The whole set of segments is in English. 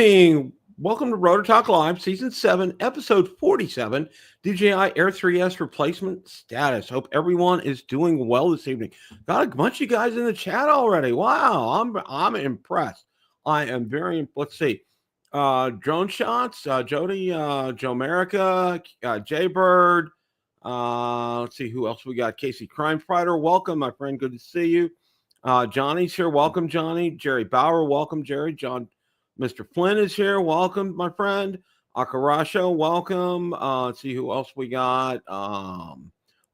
evening. Welcome to Rotor Talk Live, Season 7, Episode 47, DJI Air 3S replacement status. Hope everyone is doing well this evening. Got a bunch of guys in the chat already. Wow, I'm impressed. I am very, let's see. Drone Shots, Jody, Joe America, Jaybird. Let's see who else we got. Casey Crime Fighter, welcome, my friend. Good to see you. Johnny's here. Welcome, Johnny. Jerry Bauer, welcome, Jerry. John, Mr. Flynn is here. Welcome, my friend. Akarasho, welcome. Let's see who else we got.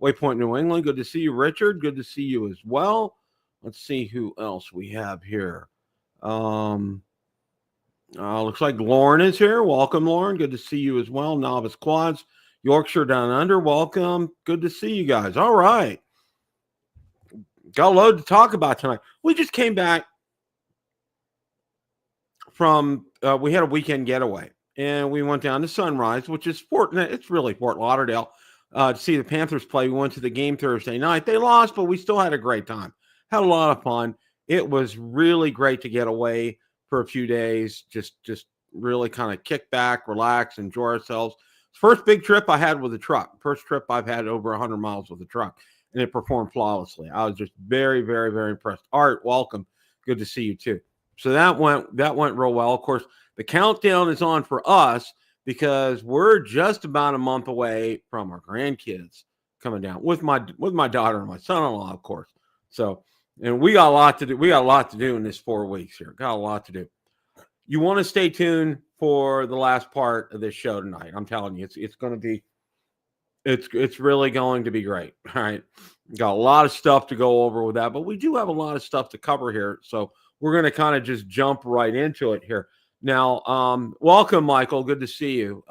Waypoint New England, good to see you. Richard, good to see you as well. Let's see who else we have here. Looks like Lauren is here. Welcome, Lauren. Good to see you as well. Novice Quads, Yorkshire Down Under, welcome. Good to see you guys. All right. Got a load to talk about tonight. We just came back from, we had a weekend getaway, and we went down to Sunrise, which is it's really Fort Lauderdale, to see the Panthers play. We went to the game Thursday night. They lost, but we still had a great time. Had a lot of fun. It was really great to get away for a few days, just really kind of kick back, relax, enjoy ourselves. First big trip I had with a truck. First trip I've had over 100 miles with a truck, and it performed flawlessly. I was just very, very, very impressed. Art, welcome. Good to see you too. So that went real well. Of course, the countdown is on for us because we're just about a month away from our grandkids coming down with my daughter and my son-in-law, of course. So, and we got a lot to do. We got a lot to do in this 4 weeks here. Got a lot to do. You want to stay tuned for the last part of this show tonight. I'm telling you, it's going to be, it's really going to be great. All right. Got a lot of stuff to go over with that, but we do have a lot of stuff to cover here. So we're going to kind of just jump right into it here. Now, welcome, Michael. Good to see you.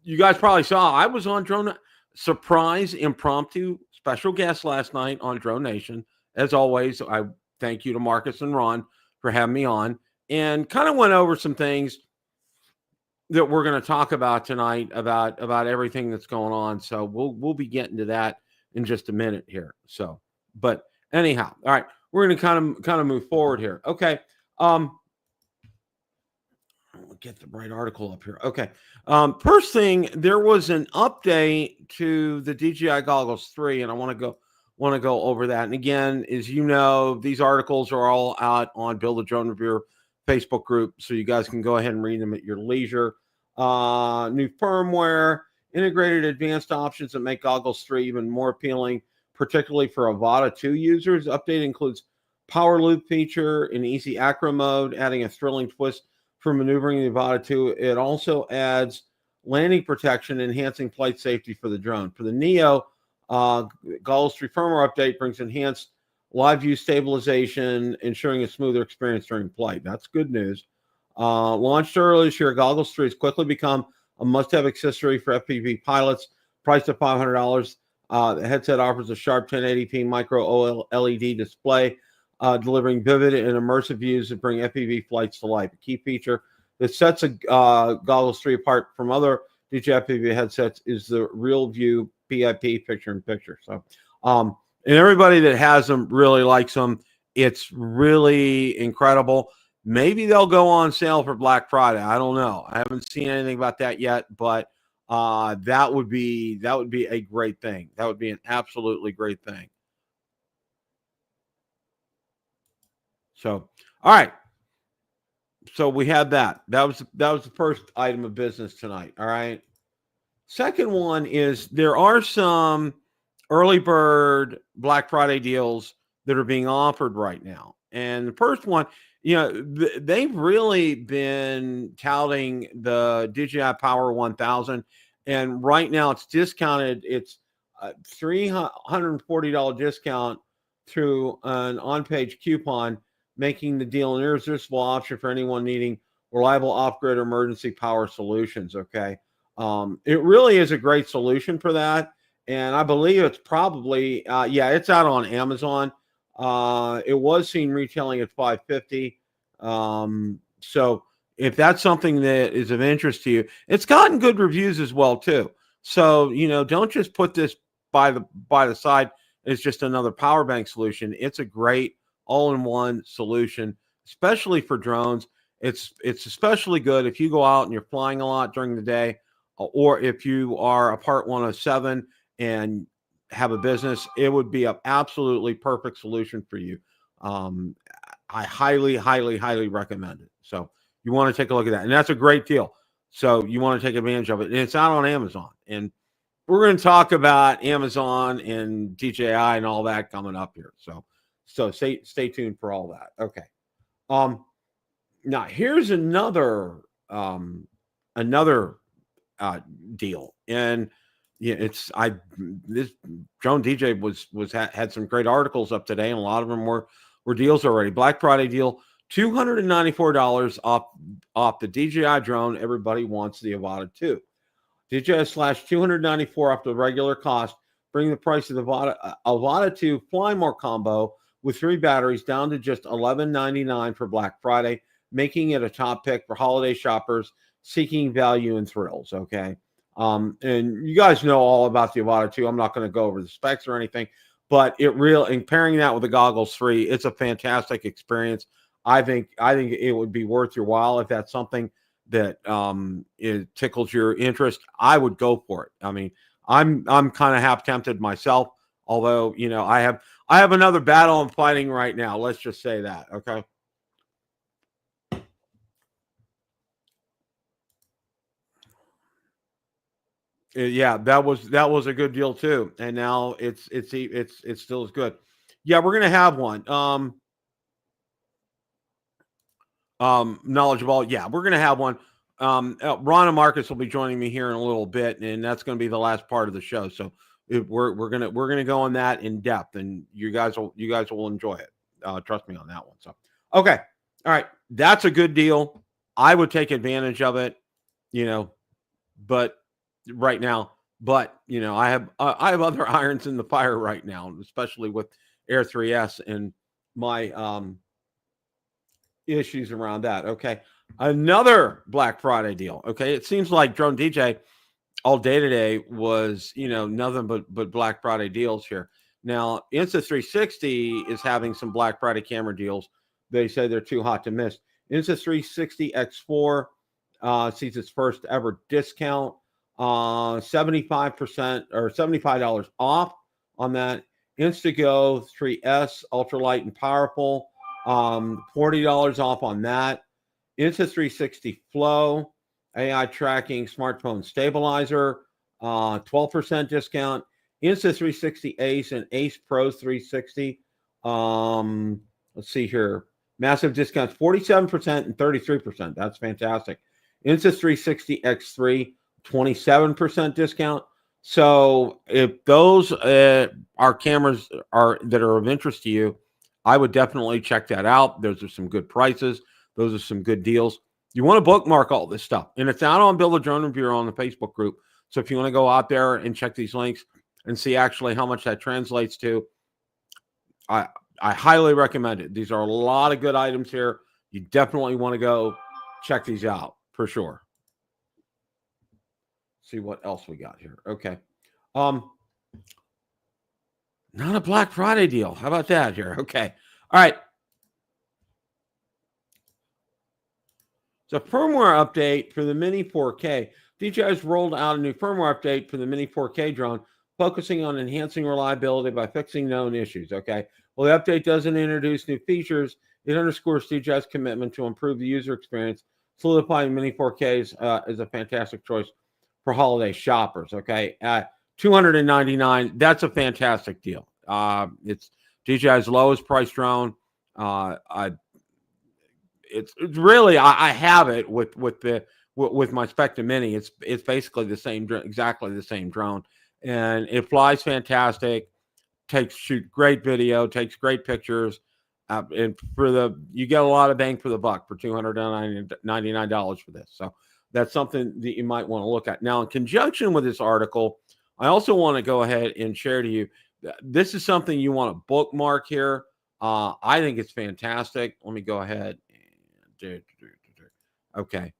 You guys probably saw I was on Drone Surprise Impromptu special guest last night on Drone Nation. As always, I thank you to Marcus and Ron for having me on, and kind of went over some things that we're going to talk about tonight about everything that's going on. So we'll be getting to that in just a minute here. So, but anyhow, all right. We're going to kind of move forward here. Okay. I'll get the right article up here. Okay. First thing, there was an update to the DJI Goggles 3, and I want to go over that. And again, as you know, these articles are all out on Build a Drone Reviewer Facebook group, so you guys can go ahead and read them at your leisure. New firmware, integrated advanced options that make Goggles 3 even more appealing, particularly for Avata 2 users. Update includes power loop feature in easy acro mode, adding a thrilling twist for maneuvering the Avata 2. It also adds landing protection, enhancing flight safety for the drone. For the Neo, Goggles 3 firmware update brings enhanced live view stabilization, ensuring a smoother experience during flight. That's good news. Launched earlier this year, Goggles 3 has quickly become a must-have accessory for FPV pilots, priced at $500. The headset offers a sharp 1080p micro OLED display, delivering vivid and immersive views that bring FPV flights to life. A key feature that sets Goggles 3 apart from other DJI FPV headsets is the Real View PIP picture-in-picture. So, and everybody that has them really likes them. It's really incredible. Maybe they'll go on sale for Black Friday. I don't know. I haven't seen anything about that yet, but that would be a great thing. That would be an absolutely great thing. So, all right. So we had that. That was the first item of business tonight. All right. Second one is there are some early bird Black Friday deals that are being offered right now. And the first one, you know, they've really been touting the DJI Power 1000, and right now it's discounted. It's a $340 discount through an on-page coupon, making the deal an irresistible option for anyone needing reliable off-grid emergency power solutions. Okay, it really is a great solution for that, and I believe it's probably it's out on Amazon. It was seen retailing at $550. So if that's something that is of interest to you, it's gotten good reviews as well too. So, you know, don't just put this by the side as just another power bank solution. It's a great all-in-one solution, especially for drones. It's especially good if you go out and you're flying a lot during the day, or if you are a Part 107 and have a business. It would be an absolutely perfect solution for you. I highly, highly, highly recommend it. So you want to take a look at that, and that's a great deal. So you want to take advantage of it, and it's out on Amazon. And we're going to talk about Amazon and DJI and all that coming up here. So stay tuned for all that. Okay. Now here's another deal, and yeah, this drone DJ had some great articles up today, and a lot of them were deals already. Black Friday deal, $294 off the DJI drone. Everybody wants the Avata 2. DJI slash $294 off the regular cost, bringing the price of the Avata 2 Fly More combo with 3 batteries down to just $11.99 for Black Friday, making it a top pick for holiday shoppers seeking value and thrills. Okay. And you guys know all about the Avata 2. I'm not going to go over the specs or anything, but and pairing that with the Goggles 3, it's a fantastic experience. I think it would be worth your while if that's something that it tickles your interest. I would go for it. I mean, I'm kind of half tempted myself, although I have another battle I'm fighting right now. Let's just say that. Okay. Yeah, that was a good deal too, and now it's still as good. Yeah, we're gonna have one. Knowledge of all. Yeah, we're gonna have one. Ron and Marcus will be joining me here in a little bit, and that's gonna be the last part of the show. So we're gonna go on that in depth, and you guys will enjoy it. Trust me on that one. So okay, all right, that's a good deal. I would take advantage of it, but right now, I have other irons in the fire right now, especially with Air 3S and my issues around that. Okay, another Black Friday deal. Okay, it seems like Drone DJ all day today was nothing but Black Friday deals here. Now Insta360 is having some Black Friday camera deals. They say they're too hot to miss. Insta360 X4 sees its first ever discount. 75% or $75 off on that. Instago 3S ultralight and powerful, $40 off on that. Insta360 Flow AI tracking smartphone stabilizer, 12% discount. Insta360 Ace and Ace Pro 360. Let's see here, massive discounts, 47% and 33%. That's fantastic. Insta360 X3, 27% discount. So if those are cameras that are of interest to you, I would definitely check that out. Those are some good prices. Those are some good deals. You want to bookmark all this stuff, and it's out on Build a Drone Reviewer on the Facebook group. So if you want to go out there and check these links and see actually how much that translates to, I highly recommend it. These are a lot of good items here. You definitely want to go check these out for sure. See what else we got here. Okay. Not a Black Friday deal. How about that here? Okay. All right. So firmware update for the Mini 4K. DJI's rolled out a new firmware update for the Mini 4K drone, focusing on enhancing reliability by fixing known issues. Okay. Well, the update doesn't introduce new features. It underscores DJI's commitment to improve the user experience, solidifying Mini 4Ks as a fantastic choice for holiday shoppers. Okay. $299. That's a fantastic deal. It's DJI's lowest price drone. It's really, I have it with my Spectre Mini. It's basically the same, exactly the same drone, and it flies fantastic. Shoots great video, takes great pictures, and you get a lot of bang for the buck for $299 for this. So that's something that you might want to look at. Now, in conjunction with this article, I also want to go ahead and share to you. This is something you want to bookmark here. I think it's fantastic. Let me go ahead. Okay.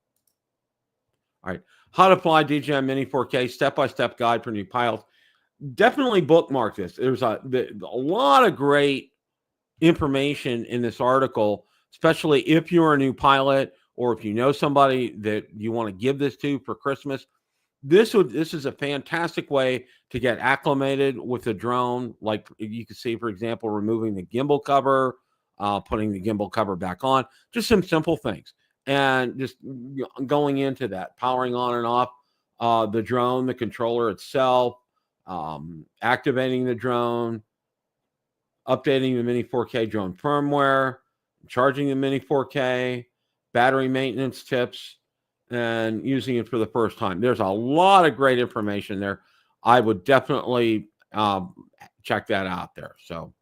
All right. How to fly DJI Mini 4K step-by-step guide for new pilots. Definitely bookmark this. There's a lot of great information in this article, especially if you're a new pilot or if you know somebody that you want to give this to for Christmas, this is a fantastic way to get acclimated with the drone. Like you can see, for example, removing the gimbal cover, putting the gimbal cover back on, just some simple things. And just going into that, powering on and off the drone, the controller itself, activating the drone, updating the Mini 4K drone firmware, charging the Mini 4K, battery maintenance tips, and using it for the first time. There's a lot of great information there. I would definitely check that out there. So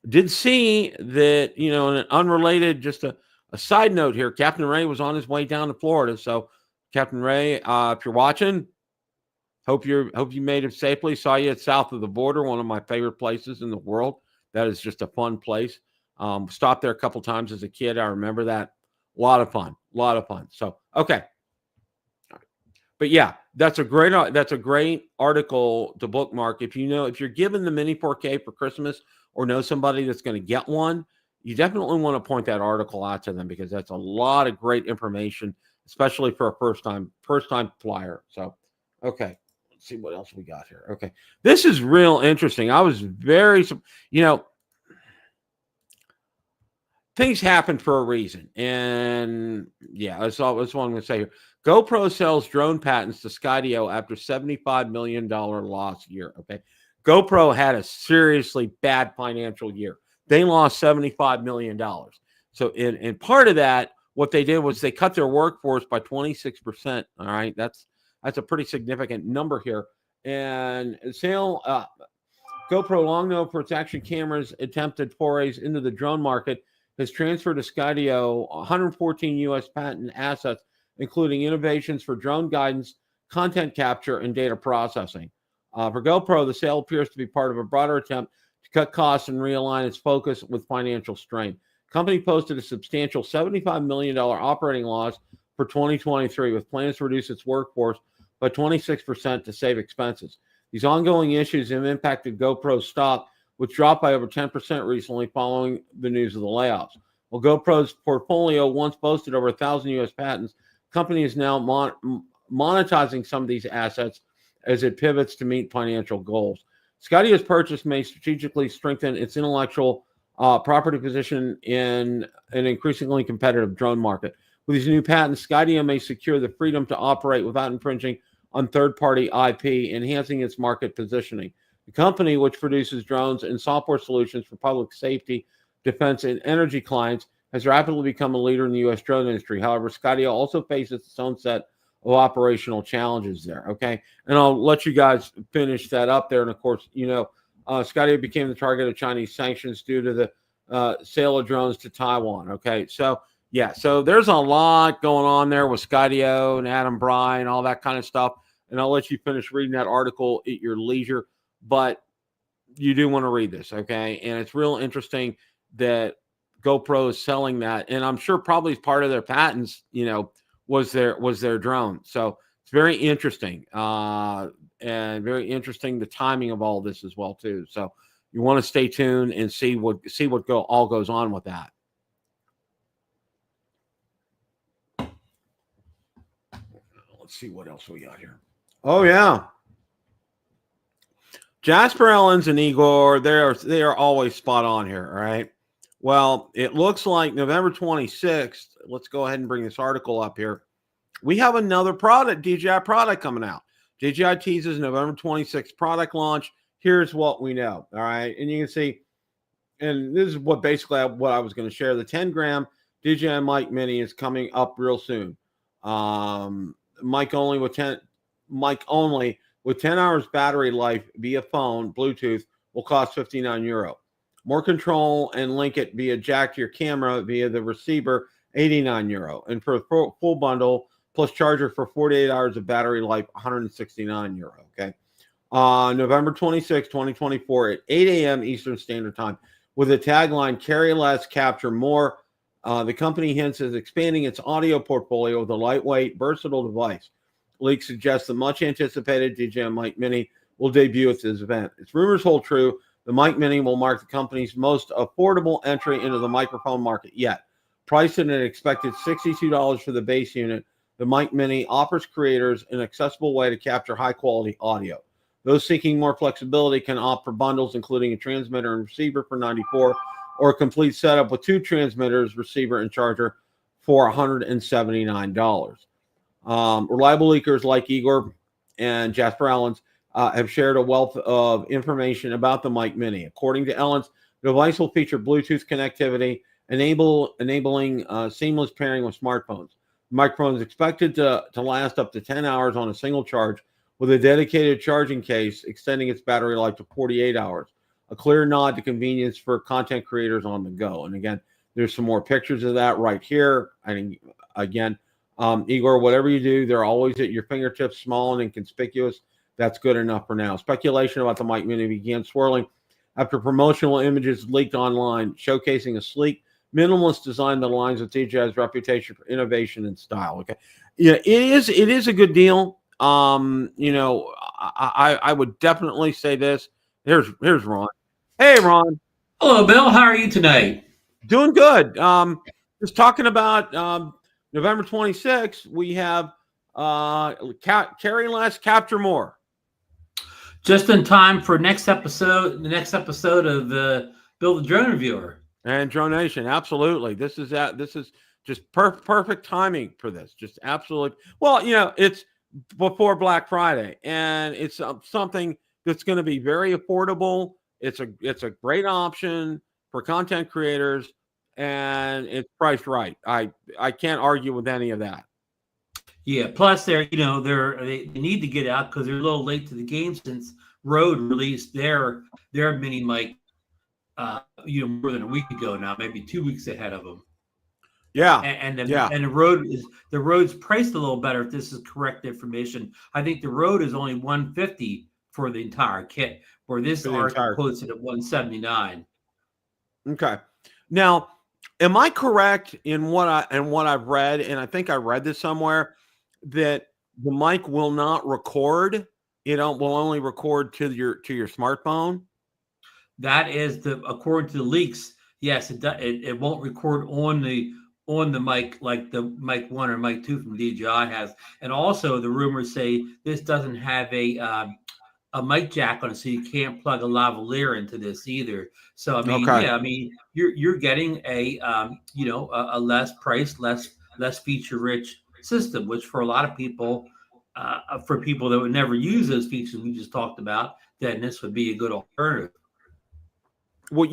did see that, in an unrelated, just a side note here, Captain Ray was on his way down to Florida. So Captain Ray, if you're watching, hope you made it safely. Saw you at south of the border, one of my favorite places in the world. That is just a fun place. Stopped there a couple times as a kid. I remember that. A lot of fun. So, okay. But yeah, that's a great article to bookmark. If you're given the Mini 4K for Christmas or know somebody that's going to get one, you definitely want to point that article out to them, because that's a lot of great information, especially for a first time flyer. So, okay. Let's see what else we got here. Okay. This is real interesting. I was very, things happen for a reason. And yeah, that's what I'm going to say here. GoPro sells drone patents to Skydio after $75 million loss year. Okay. GoPro had a seriously bad financial year. They lost $75 million. So in part of that, what they did was they cut their workforce by 26%. All right. That's a pretty significant number here. And GoPro, long known for its action cameras, attempted forays into the drone market, has transferred to Skydio 114 U.S. patent assets, including innovations for drone guidance, content capture, and data processing. For GoPro, the sale appears to be part of a broader attempt to cut costs and realign its focus with financial strain. The company posted a substantial $75 million operating loss for 2023, with plans to reduce its workforce by 26% to save expenses. These ongoing issues have impacted GoPro's stock, which dropped by over 10% recently following the news of the layoffs. While GoPro's portfolio once boasted over 1,000 U.S. patents, the company is now monetizing some of these assets as it pivots to meet financial goals. Skydio's purchase may strategically strengthen its intellectual property position in an increasingly competitive drone market. With these new patents, Skydio may secure the freedom to operate without infringing on third-party IP, enhancing its market positioning. The company, which produces drones and software solutions for public safety, defense, and energy clients, has rapidly become a leader in the U.S. drone industry. However, Skydio also faces its own set of operational challenges there, okay? And I'll let you guys finish that up there. And, of course, Skydio became the target of Chinese sanctions due to the sale of drones to Taiwan, okay? So, yeah, so there's a lot going on there with Skydio and Adam Bryan, all that kind of stuff. And I'll let you finish reading that article at your leisure. But you do want to read this, okay? And it's real interesting that GoPro is selling that. And I'm sure probably part of their patents, was their drone. So it's very interesting. And very interesting the timing of all this as well, too. So you want to stay tuned and see what all goes on with that. Let's see what else we got here. Oh, yeah. Jasper Ellens and Igor, they are always spot on here, all right? Well, it looks like November 26th. Let's go ahead and bring this article up here. We have another DJI product coming out. DJI teases November 26th product launch. Here's what we know, all right? And you can see, and this is what I was going to share. The 10-gram DJI Mic Mini is coming up real soon. Mic only with 10 hours battery life via phone, Bluetooth, will cost €59. More control and link it via jack to your camera via the receiver, €89. And for a full bundle plus charger for 48 hours of battery life, €169. Okay. November 26, 2024 at 8 a.m. Eastern Standard Time with the tagline, carry less, capture more. The company hints at expanding its audio portfolio with a lightweight, versatile device. Leaks suggest the much-anticipated DJI Mic Mini will debut at this event. Its rumors hold true. The Mic Mini will mark the company's most affordable entry into the microphone market yet. Priced at an expected $62 for the base unit, the Mic Mini offers creators an accessible way to capture high-quality audio. Those seeking more flexibility can opt for bundles, including a transmitter and receiver for $94, or a complete setup with 2 transmitters, receiver, and charger for $179. Reliable leakers like Igor and Jasper Ellens have shared a wealth of information about the Mic Mini. According to Ellens, the device will feature Bluetooth connectivity, enabling seamless pairing with smartphones. The microphone is expected to last up to 10 hours on a single charge, with a dedicated charging case extending its battery life to 48 hours. A clear nod to convenience for content creators on the go. And again, there's some more pictures of that right here. And again, Igor, whatever you do, they're always at your fingertips, small and inconspicuous. That's good enough for now. Speculation about the Mic Mini began swirling after promotional images leaked online showcasing a sleek, minimalist design that aligns with DJI's reputation for innovation and style. Okay, yeah, it is a good deal. I would definitely say this. Here's Ron. Hey, Ron. Hello, Bill. How are you tonight? Doing good. Just talking about November 26th. We have carry less, capture more. Just in time for the next episode of Bill the Drone Reviewer and Drone Nation. Absolutely. This is just perfect timing for this. Just absolutely. Well, it's before Black Friday, and it's something that's going to be very affordable. It's a great option for content creators, and it's priced right. I can't argue with any of that. Yeah. Plus, they need to get out because they're a little late to the game since Rode released their mini mic, more than a week ago now, maybe 2 weeks ahead of them. Yeah. And the Rode's priced a little better if this is correct information. I think the Rode is only $150 for the entire kit, where this article quotes it at $179. Okay. Now, am I correct in what I've read, and I think I read this somewhere, that the mic will not record? Will only record to your smartphone? That is according to the leaks. Yes, it won't record on the mic like the Mic 1 or Mic 2 from DJI has. And also the rumors say this doesn't have a mic jack on it, so you can't plug a lavalier into this either. So you're getting a less priced, less feature rich system, which for a lot of people, for people that would never use those features we just talked about, then this would be a good alternative. Well,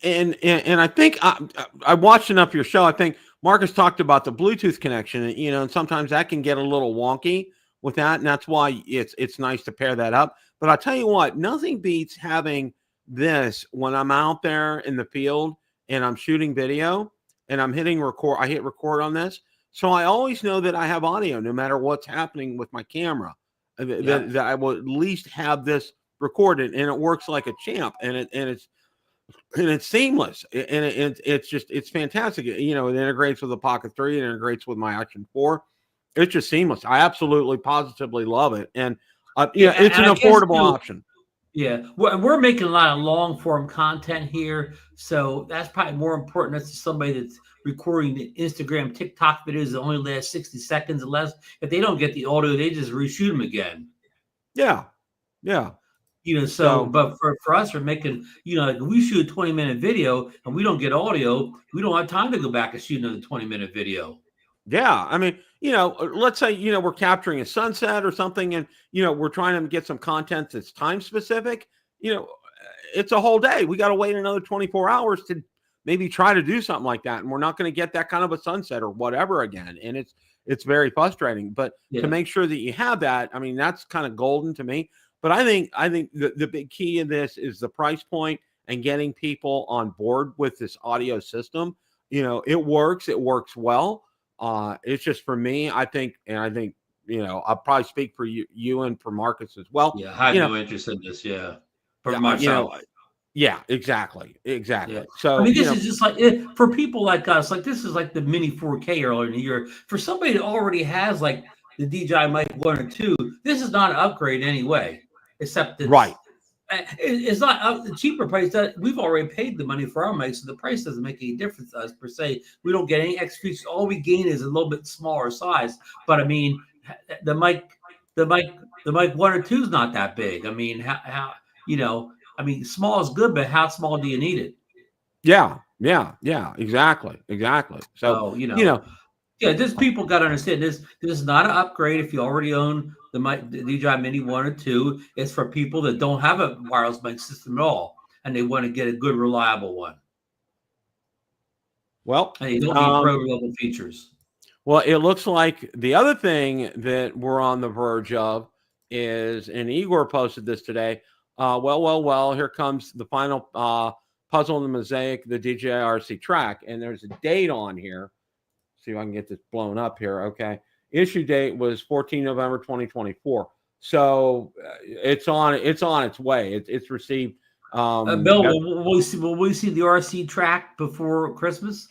and I think I watched enough of your show. I think Marcus talked about the Bluetooth connection, and sometimes that can get a little wonky with that, and that's why it's nice to pair that up. But I'll tell you what, nothing beats having this when I'm out there in the field and I'm shooting video and I'm hitting record. I hit record on this, so I always know that I have audio no matter what's happening with my camera. That I will at least have this recorded, and it works like a champ, and it's seamless, and it's fantastic. It integrates with the Pocket 3, it integrates with my Action 4. It's just seamless. I absolutely positively love it, and it's an affordable option. Yeah, we're making a lot of long form content here, so that's probably more important. That's somebody that's recording the Instagram, TikTok videos that only last 60 seconds or less. If they don't get the audio, they just reshoot them again. Yeah. But for us, we're making, like we shoot a 20-minute video and we don't get audio, we don't have time to go back and shoot another 20-minute video. Yeah. I mean, let's say, we're capturing a sunset or something, and, we're trying to get some content that's time specific. It's a whole day. We got to wait another 24 hours to maybe try to do something like that. And we're not going to get that kind of a sunset or whatever again. And it's very frustrating, but to make sure that you have that, I mean, that's kind of golden to me. But I think the big key in this is the price point and getting people on board with this audio system. It works well. It's just for me, I think, I'll probably speak for you and for Marcus as well. Yeah, I have no interest in this. Yeah, for myself. Yeah, exactly. Yeah. So this is just like for people like us. Like this is like the Mini 4K earlier in the year. For somebody that already has like the DJI Mic 1 or 2, this is not an upgrade anyway. Except that It's not the cheaper price. That we've already paid the money for our mic, so the price doesn't make any difference to us per se. We don't get any extra features. All we gain is a little bit smaller size. But I mean, the mic, the mic, the mic 1 or 2 is not that big. I mean, how I mean, small is good, but how small do you need it? Yeah, exactly. So, So you know, yeah, just people got to understand this. This is not an upgrade if you already own the DJI Mini 1 or 2. It's for people that don't have a wireless mic system at all, and they want to get a good, reliable one. well, And you don't need pro level features. well, it looks like the other thing that we're on the verge of is, and Igor posted this today. Well, here comes the final puzzle in the mosaic, the DJI RC track, and there's a date on here. See if I can get this blown up here. Okay, issue date was 14 November 2024. So it's on its way. It's received. Bill, will we see the RC track before Christmas?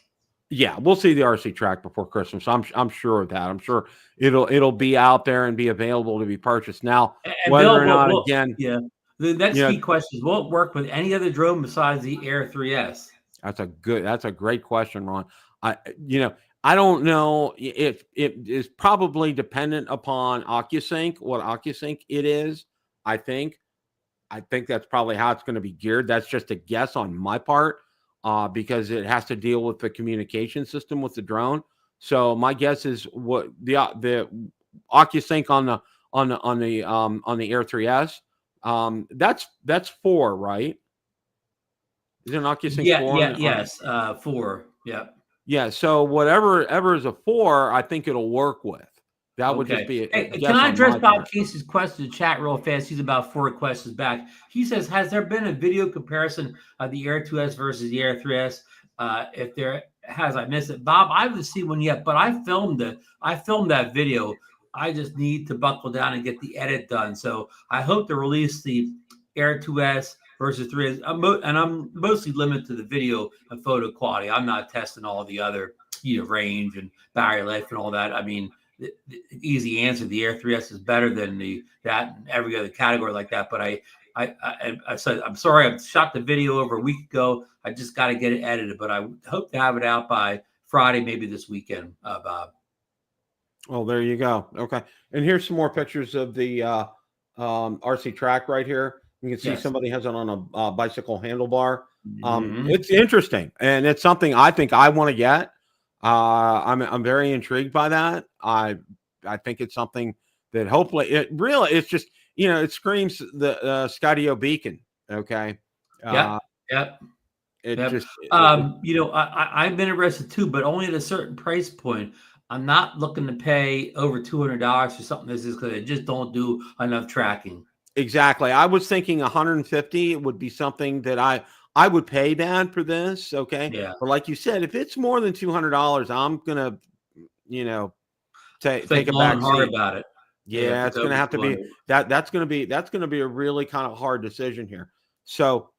Yeah, we'll see the RC track before Christmas. I'm sure of that. I'm sure it'll be out there and be available to be purchased. Now, and whether Bill, or not, again, yeah, the next key question is: will it work with any other drone besides the Air 3S? That's a great question, Ron. I don't know if it is probably dependent upon OcuSync, what OcuSync it is. I think that's probably how it's going to be geared. That's just a guess on my part, because it has to deal with the communication system with the drone. So my guess is what the OcuSync on the Air 3S. That's 4, right? Is it an OcuSync 4? Yes, 4. Yeah. Yeah, so whatever is a 4, I think it'll work with. That would just be a can I address Bob Casey's question in the chat real fast? He's about 4 questions back. He says, has there been a video comparison of the Air 2S versus the Air 3S? If there has, I missed it. Bob, I haven't seen one yet, but I filmed it. I filmed that video. I just need to buckle down and get the edit done. So I hope to release the Air 2S versus 3S. I'm mostly limited to the video and photo quality. I'm not testing all the other, range and battery life and all that. I mean, the easy answer: the Air 3S is better than that and every other category like that. But I said, I'm sorry, I shot the video over a week ago. I just got to get it edited, but I hope to have it out by Friday, maybe this weekend, Bob. Well, there you go. Okay, and here's some more pictures of the RC track right here. You can see somebody has it on a bicycle handlebar. It's interesting, and it's something I think I want to get. I'm very intrigued by that. I think it's something that hopefully it's just, it screams the Skydio beacon. Okay. Yep. Just, I've been interested too, but only at a certain price point. I'm not looking to pay over $200 for something this is because I just don't do enough tracking. Exactly. I was thinking 150 would be something that I would pay that for this. Okay. Yeah. But like you said, if it's more than $200, I'm gonna, take a back seat about it. Yeah, it's gonna have to be that's gonna be a really kind of hard decision here. So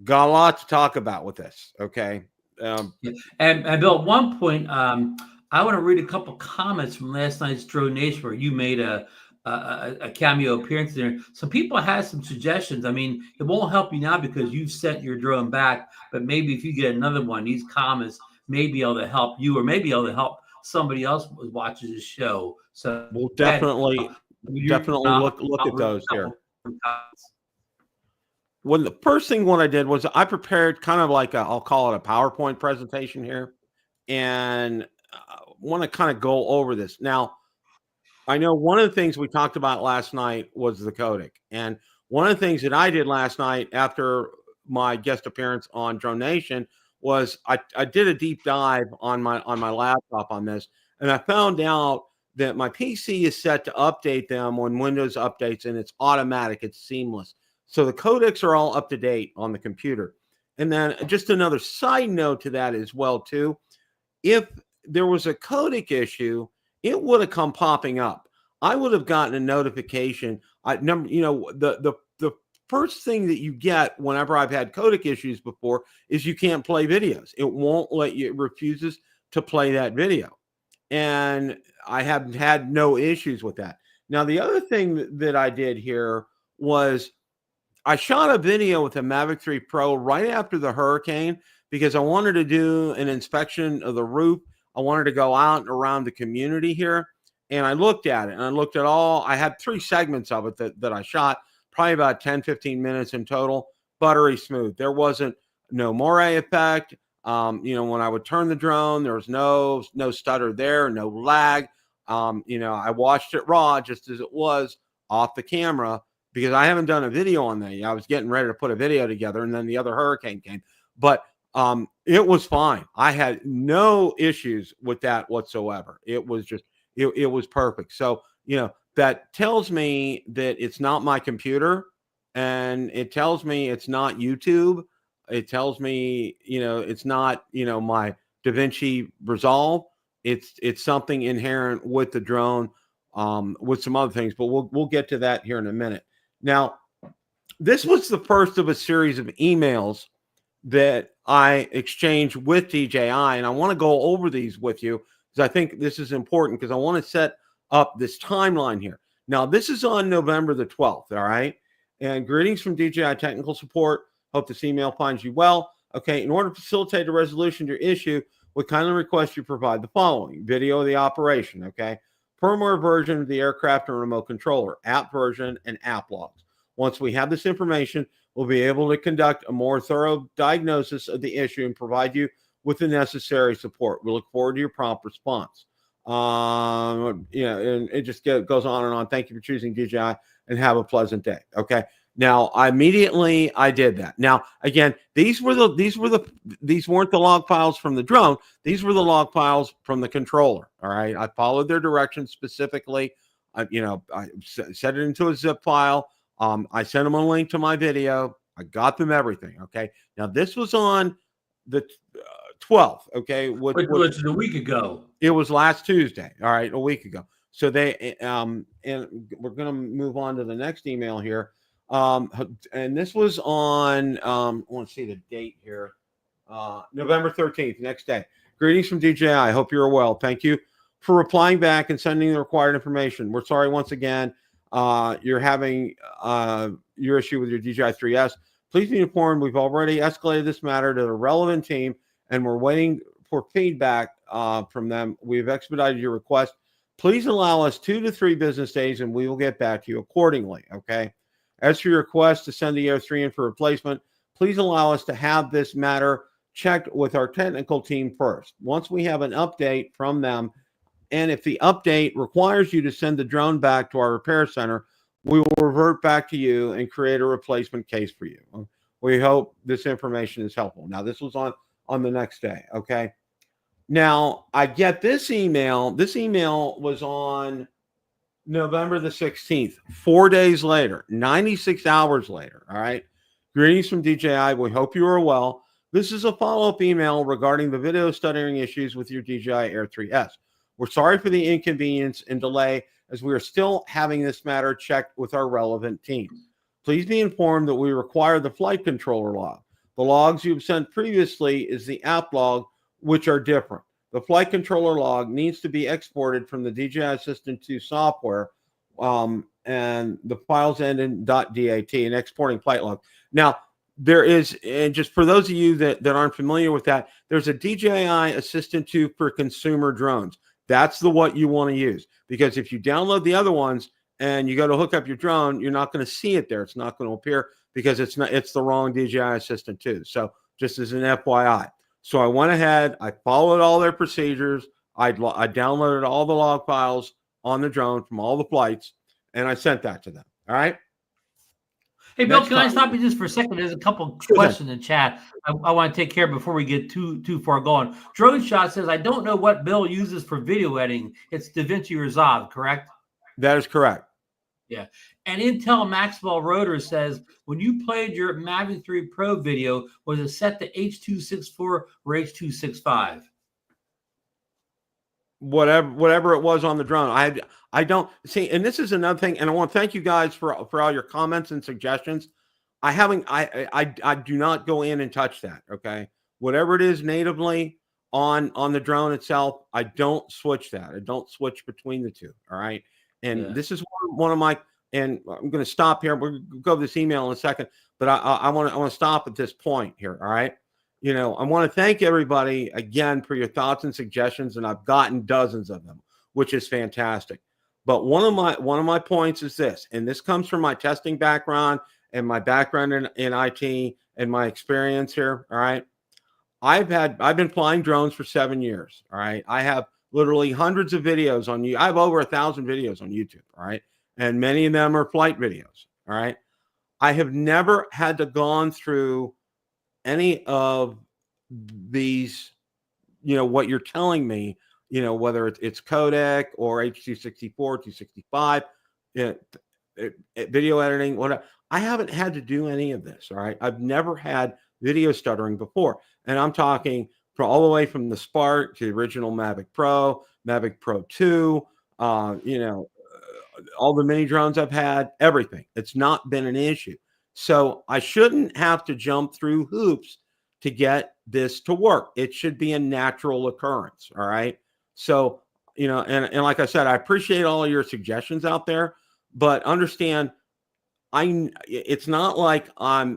got a lot to talk about with this. Okay. And Bill, at one point, I want to read a couple comments from last night's Drone Nation where you made a cameo appearance there. Some people had some suggestions. I mean, it won't help you now because you've sent your drone back, but maybe if you get another one, these comments may be able to help you, or maybe able to help somebody else who watches this show. So we'll definitely look at those here. When the first thing what I did was I prepared kind of like I'll call it a PowerPoint presentation here, and want to kind of go over this. Now, I know one of the things we talked about last night was the codec. And one of the things that I did last night after my guest appearance on Drone Nation was I did a deep dive on my laptop on this, and I found out that my PC is set to update them when Windows updates, and it's automatic, it's seamless. So the codecs are all up to date on the computer. And then just another side note to that as well too, if there was a codec issue, it would have come popping up. I would have gotten a notification. The first thing that you get whenever I've had codec issues before is you can't play videos. It won't let you, it refuses to play that video. And I have had no issues with that. Now, the other thing that I did here was I shot a video with the Mavic 3 Pro right after the hurricane because I wanted to do an inspection of the roof. I wanted to go out and around the community here. And I looked at it, and I looked at I had 3 segments of it that I shot, probably about 10, 15 minutes in total, buttery smooth. There wasn't no moire effect. When I would turn the drone, there was no stutter there, no lag. I watched it raw just as it was off the camera because I haven't done a video on that. I was getting ready to put a video together, and then the other hurricane came. But it was fine. I had no issues with that whatsoever. It was just, it was perfect. So, that tells me that it's not my computer, and it tells me it's not YouTube. It tells me, it's not, my DaVinci Resolve. It's something inherent with the drone, with some other things, but we'll get to that here in a minute. Now, this was the first of a series of emails that I exchanged with DJI, and I want to go over these with you because I think this is important because I want to set up this timeline here. Now, this is on November the 12th, all right? And greetings from DJI Technical Support. Hope this email finds you well. Okay, in order to facilitate a resolution to your issue, we kindly request you provide the following: video of the operation, okay? Firmware version of the aircraft and remote controller, app version, and app logs. Once we have this information, we'll be able to conduct a more thorough diagnosis of the issue and provide you with the necessary support. We look forward to your prompt response. And it just goes on and on. Thank you for choosing DJI, and have a pleasant day. Okay. Now, I did that. Now, again, these weren't the log files from the drone. These were the log files from the controller. All right. I followed their directions specifically. I set it into a zip file. I sent them a link to my video. I got them everything. Okay. Now, this was on the 12th. Okay. Which was a week ago. It was last Tuesday. All right. A week ago. So and we're going to move on to the next email here. And this was on, I want to see the date here. November 13th, next day. Greetings from DJI. Hope you're well. Thank you for replying back and sending the required information. We're sorry once again. You're having your issue with your DJI 3S. Please be informed we've already escalated this matter to the relevant team, and we're waiting for feedback from them. We've expedited your request. Please allow us 2 to 3 business days, and we will get back to you accordingly. Okay. As for your request to send the Air 3 in for replacement, please allow us to have this matter checked with our technical team first. Once we have an update from them, and if the update requires you to send the drone back to our repair center, we will revert back to you and create a replacement case for you. We hope this information is helpful. Now, this was on the next day, okay? Now, I get this email. This email was on November the 16th, 4 days later, 96 hours later, all right? Greetings from DJI. We hope you are well. This is a follow-up email regarding the video stuttering issues with your DJI Air 3S. We're sorry for the inconvenience and delay, as we are still having this matter checked with our relevant team. Please be informed that we require the flight controller log. The logs you've sent previously is the app log, which are different. The flight controller log needs to be exported from the DJI Assistant 2 software, and the files end in .dat, and exporting flight log. Now, there is, and just for those of you that aren't familiar with that, there's a DJI Assistant 2 for consumer drones. That's what you want to use, because if you download the other ones and you go to hook up your drone, you're not going to see it there. It's not going to appear because it's the wrong DJI Assistant 2. So just as an FYI. So I went ahead, I followed all their procedures. I downloaded all the log files on the drone from all the flights, and I sent that to them. All right. Hey, Bill, can I stop you just for a second? There's a couple questions in chat I want to take care of before we get too far going. Drone Shot says, I don't know what Bill uses for video editing. It's DaVinci Resolve, correct? That is correct. Yeah. And Intel Maxwell Rotor says, when you played your Mavic 3 Pro video, was it set to H.264 or H.265? Whatever it was on the drone. I don't see, and this is another thing, and I want to thank you guys for all your comments and suggestions. I do not go in and touch that. Okay. Whatever it is natively on the drone itself, I don't switch that. I don't switch between the two. All right. And this is one of my, and I'm going to stop here. We'll go over this email in a second, but I want to stop at this point here. All right. I want to thank everybody again for your thoughts and suggestions, and I've gotten dozens of them, which is fantastic. But one of my points is this, and this comes from my testing background and my background in IT and my experience here. All right. I've been flying drones for 7 years. All right. I have literally hundreds of videos on you. I have over 1,000 videos on YouTube. All right. And many of them are flight videos. All right. I have never had to gone through any of these, what you're telling me, whether it's codec or H264, 265, video editing, whatever. I haven't had to do any of this. All right. I've never had video stuttering before. And I'm talking all the way from the Spark to the original Mavic Pro, Mavic Pro 2, all the mini drones I've had, everything. It's not been an issue. So I shouldn't have to jump through hoops to get this to work. It should be a natural occurrence. All right. So, and like I said, I appreciate all your suggestions out there, but understand it's not like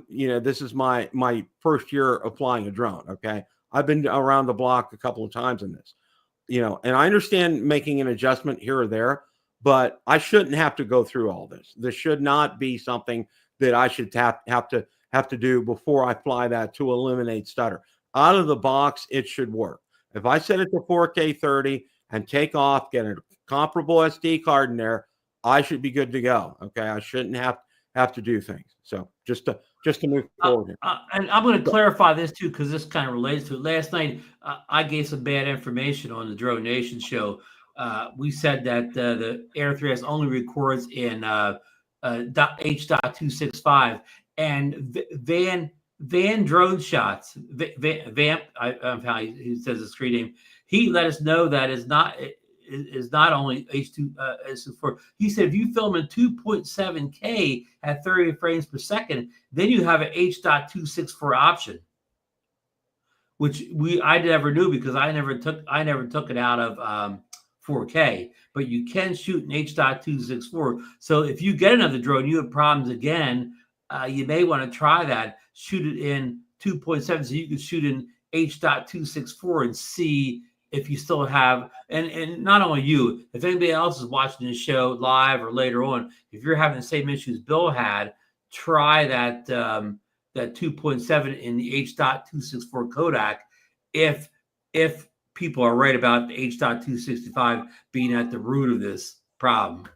this is my first year of flying a drone. Okay. I've been around the block a couple of times in this, and I understand making an adjustment here or there, but I shouldn't have to go through all this. This should not be something that I should have to do before I fly that to eliminate stutter. Out of the box, it should work. If I set it to 4K 30 and take off, get a comparable SD card in there, I should be good to go. Okay, I shouldn't have to do things. So just to move forward here. And I'm going to clarify this too, because this kind of relates to it. Last night, I gave some bad information on the Drone Nation show. We said that the Air 3S only records in H.265, and Van Drone Shots, Vamp, how he says the screen name. He let us know that is not only H2. He said if you film in 2.7K at 30 frames per second, then you have an H.264 option, which I never knew because I never took it out of 4K. But you can shoot in H.264. So if you get another drone, you have problems again. You may want to try that. Shoot it in 2.7, so you can shoot in H.264 and see if you still have, and not only you, if anybody else is watching the show live or later on, if you're having the same issues Bill had, try that 2.7 in the H.264 Kodak. If people are right about the H.265 being at the root of this problem.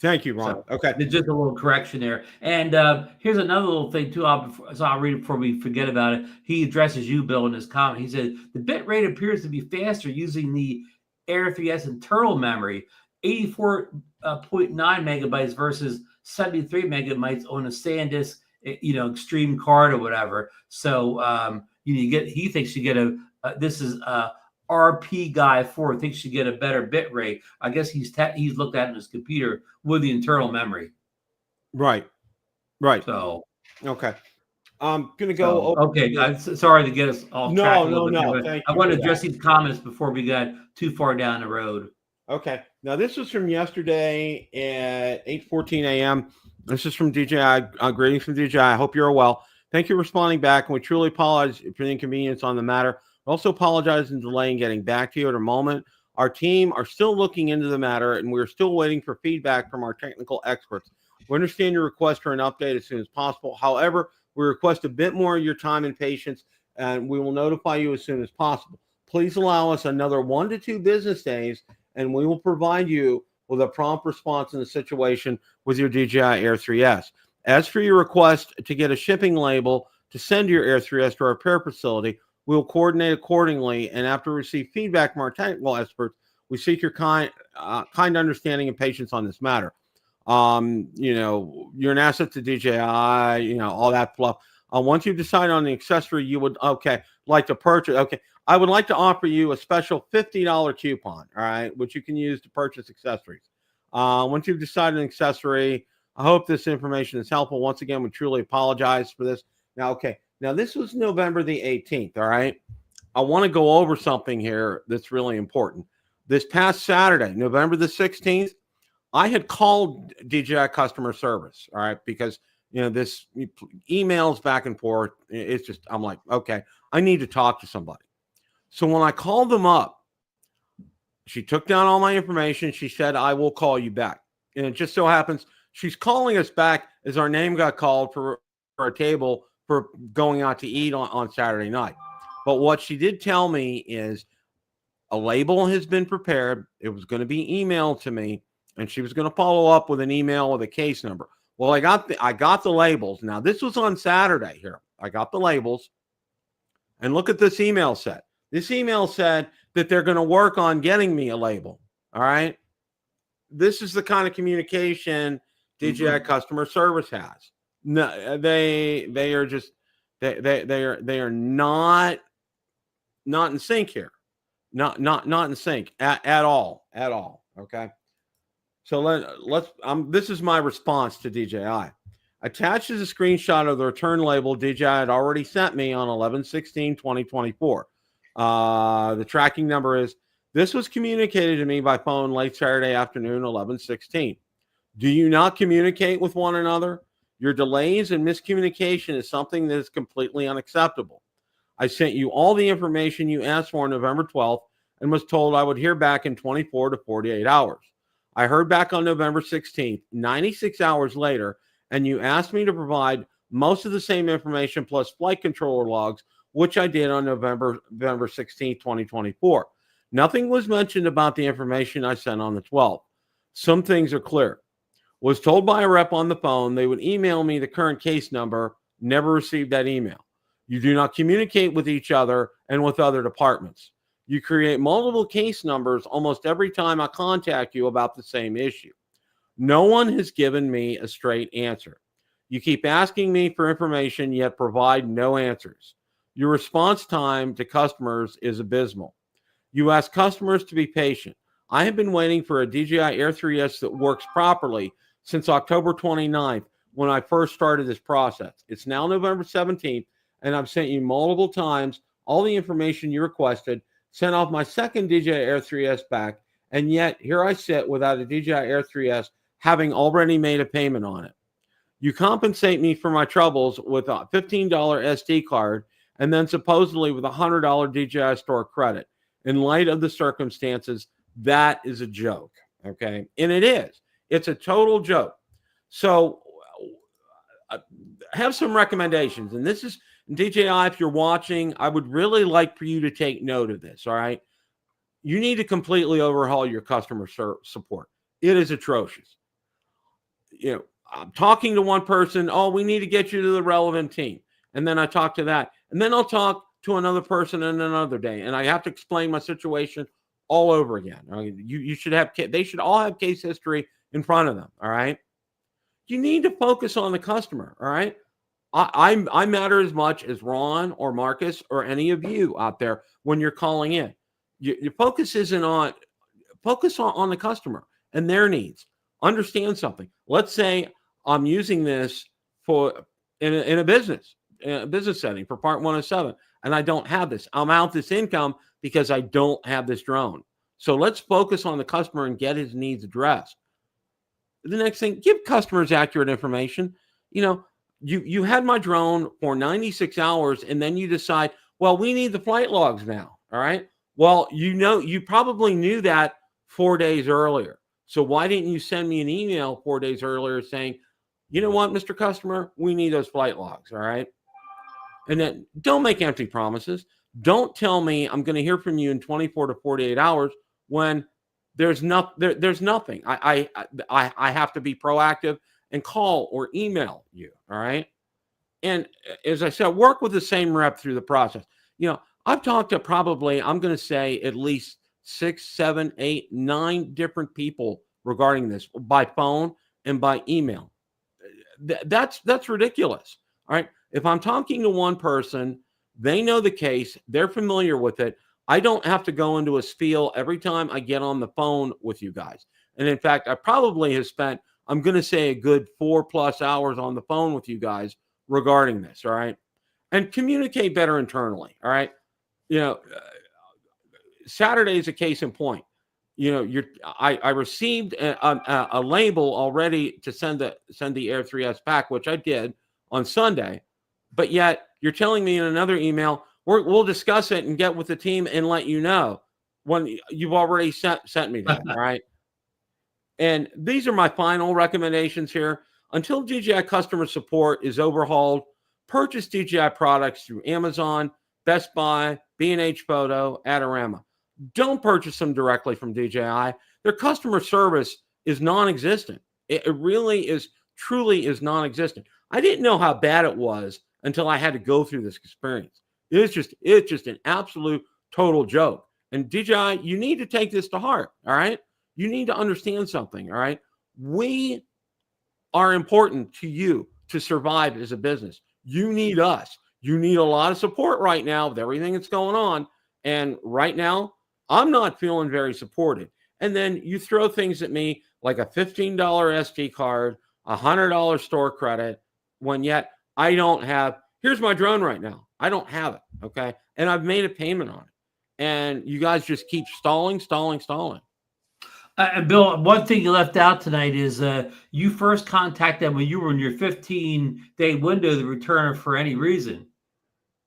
Thank you, Ron. So, okay. Just a little correction there. And here's another little thing, too. I'll read it before we forget about it. He addresses you, Bill, in his comment. He said, the bit rate appears to be faster using the Air 3S internal memory, 84.9 megabytes versus 73 megabytes on a SanDisk, extreme card or whatever. So, he thinks you get this is RP guy 4 thinks you get a better bit rate. I guess he's looked at it in his computer with the internal memory. Right. So okay, I'm gonna go. Okay, sorry to get us off track. No. Thank you. I want to address these comments before we got too far down the road. Okay, now this was from yesterday at 8:14 a.m. This is from DJI. Greetings from DJI. I hope you're well. Thank you for responding back, and we truly apologize for the inconvenience on the matter. Also apologize in delaying getting back to you at a moment. Our team are still looking into the matter, and we're still waiting for feedback from our technical experts. We understand your request for an update as soon as possible. However, we request a bit more of your time and patience, and we will notify you as soon as possible. Please allow us another 1 to 2 business days, and we will provide you with a prompt response in the situation with your DJI Air 3S. As for your request to get a shipping label to send your Air 3S to our repair facility, we will coordinate accordingly, and after we receive feedback from our technical experts, we seek your kind understanding and patience on this matter. You're an asset to DJI, all that fluff. Once you decide on the accessory you would like to purchase, I would like to offer you a special $50 coupon, all right, which you can use to purchase accessories. Once you've decided an accessory, I hope this information is helpful. Once again, we truly apologize for this. Now, this was November the 18th, all right? I want to go over something here that's really important. This past Saturday, November the 16th, I had called DJI customer service, all right, because this emails back and forth. It's just, I'm like, okay, I need to talk to somebody. So when I called them up, she took down all my information. She said, I will call you back. And it just so happens she's calling us back as our name got called for a table for going out to eat on Saturday night. But what she did tell me is a label has been prepared. It was going to be emailed to me, and she was going to follow up with an email with a case number. Well, I got the labels. Now, this was on Saturday here. I got the labels. And look at this email set. This email said that they're going to work on getting me a label. All right. This is the kind of communication DJI customer service has. No, they are just they are not in sync here. Not in sync at all. Okay. So let's this is my response to DJI. Attached is a screenshot of the return label DJI had already sent me on 11/16/2024. The tracking number is, this was communicated to me by phone late Saturday afternoon, 11/16. Do you not communicate with one another? Your delays and miscommunication is something that is completely unacceptable. I sent you all the information you asked for on November 12th and was told I would hear back in 24 to 48 hours. I heard back on November 16th, 96 hours later, and you asked me to provide most of the same information plus flight controller logs, which I did on November 16th, 2024. Nothing was mentioned about the information I sent on the 12th. Some things are clear. Was told by a rep on the phone they would email me the current case number. Never received that email. You do not communicate with each other and with other departments. You create multiple case numbers almost every time I contact you about the same issue. No one has given me a straight answer. You keep asking me for information, yet provide no answers. Your response time to customers is abysmal. You ask customers to be patient. I have been waiting for a DJI Air 3S that works properly since October 29th when I first started this process. It's now November 17th, and I've sent you multiple times all the information you requested, sent off my second DJI Air 3S back, and yet here I sit without a DJI Air 3S, having already made a payment on it. You compensate me for my troubles with a $15 SD card and then supposedly with a $100 DJI Store credit. In light of the circumstances, that is a joke, okay? And it is. It's a total joke. So have some recommendations. And this is, DJI, if you're watching, I would really like for you to take note of this, all right? You need to completely overhaul your customer support. It is atrocious. I'm talking to one person, oh, we need to get you to the relevant team. And then I talk to that. And then I'll talk to another person in another day. And I have to explain my situation all over again. You should have, they should all have case history in front of them. All right. You need to focus on the customer. All right. I matter as much as Ron or Marcus or any of you out there when you're calling in. Your focus isn't on, focus on the customer and their needs. Understand something. Let's say I'm using this for in a business setting for Part 107, and I don't have this. I'm out this income because I don't have this drone. So let's focus on the customer and get his needs addressed. The next thing, give customers accurate information. You had my drone for 96 hours, and then you decide, well, we need the flight logs now. All right. Well, you probably knew that 4 days earlier. So why didn't you send me an email 4 days earlier saying, you know what, Mr. Customer, we need those flight logs, all right? And then don't make empty promises. Don't tell me I'm going to hear from you in 24 to 48 hours when there's nothing. I have to be proactive and call or email you, all right? And as I said, work with the same rep through the process. I've talked to probably, I'm going to say at least 6, 7, 8, 9 different people regarding this by phone and by email. That's ridiculous. All right. If I'm talking to one person, they know the case, they're familiar with it. I don't have to go into a spiel every time I get on the phone with you guys. And in fact, I probably have spent, I'm going to say, a good 4+ hours on the phone with you guys regarding this. All right. And communicate better internally. All right. Saturday is a case in point. I received a label already to send the Air 3S back, which I did on Sunday, but yet you're telling me in another email, we'll discuss it and get with the team and let you know, when you've already sent me that, right? And these are my final recommendations here. Until DJI customer support is overhauled, purchase DJI products through Amazon, Best Buy, B&H Photo, Adorama. Don't purchase them directly from DJI. Their customer service is non-existent. It really is, truly is non-existent. I didn't know how bad it was until I had to go through this experience. It's just an absolute total joke. And DJI, you need to take this to heart, all right? You need to understand something, all right? We are important to you to survive as a business. You need us. You need a lot of support right now with everything that's going on. And right now, I'm not feeling very supported. And then you throw things at me like a $15 SD card, a $100 store credit, when yet I don't have, here's my drone right now. I don't have it, okay? And I've made a payment on it. And you guys just keep stalling. And Bill, one thing you left out tonight is you first contacted them when you were in your 15-day window to return for any reason.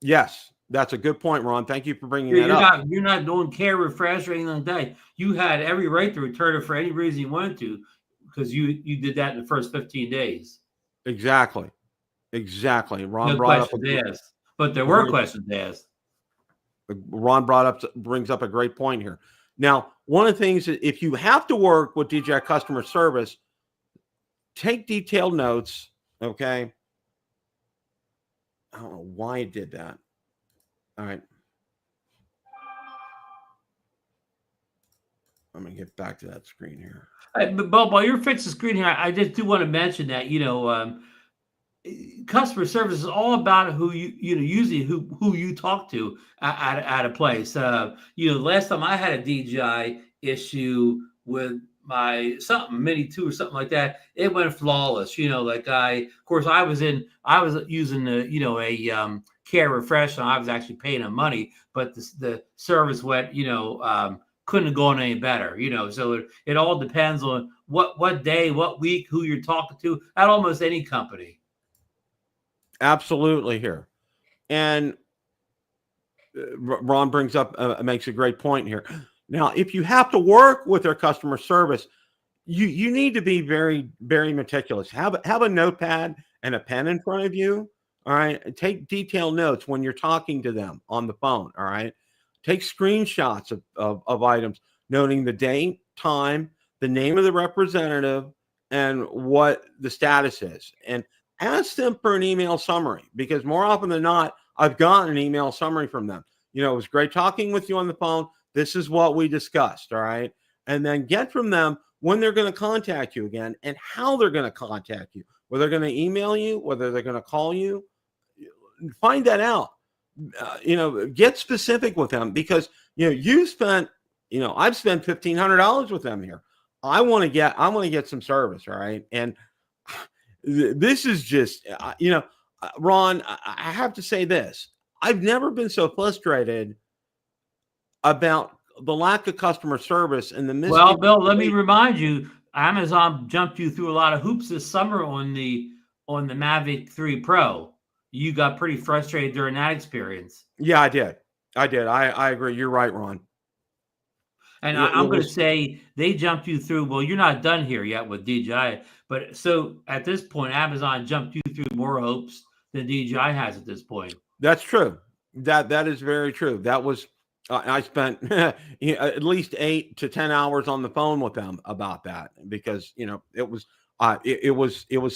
Yes, that's a good point, Ron. Thank you for bringing that up. You're not doing care refresh or anything like that. You had every right to return it for any reason you wanted to, because you did that in the first 15 days. Exactly. Ron brought up but there were questions asked. Ron brings up a great point here. Now, one of the things that if you have to work with DJI customer service, take detailed notes, okay? I don't know why it did that. All right. I'm going to get back to that screen here. But while you're fixing the screen here, I just do want to mention that, customer service is all about who usually who you talk to at a place. Last time I had a DJI issue with my Mini 2 or something like that, it went flawless. I was using a care refresh, and I was actually paying them money, but the service went, couldn't have gone any better, so it all depends on what day, what week, who you're talking to at almost any company. Absolutely here. And Ron makes a great point here. Now, if you have to work with their customer service, you need to be very, very meticulous. Have a notepad and a pen in front of you. All right. Take detailed notes when you're talking to them on the phone. All right. Take screenshots of items, noting the date, time, the name of the representative, and what the status is. And ask them for an email summary, because more often than not, I've gotten an email summary from them. It was great talking with you on the phone. This is what we discussed. All right. And then get from them when they're going to contact you again and how they're going to contact you, whether they're going to email you, whether they're going to call you. Find that out. Get specific with them, because, I've spent $1,500 with them here. I want to get some service. All right. And this is just, Ron, I have to say this. I've never been so frustrated about the lack of customer service and the Well, Bill, let me remind you, Amazon jumped you through a lot of hoops this summer on the Mavic 3 Pro. You got pretty frustrated during that experience. Yeah, I did. I agree. You're right, Ron. And I'm going to say they jumped you through. Well, you're not done here yet with DJI, but so at this point, Amazon jumped you through more hopes than DJI has at this point. That's true. That is very true. That was I spent at least 8 to 10 hours on the phone with them about that, because it was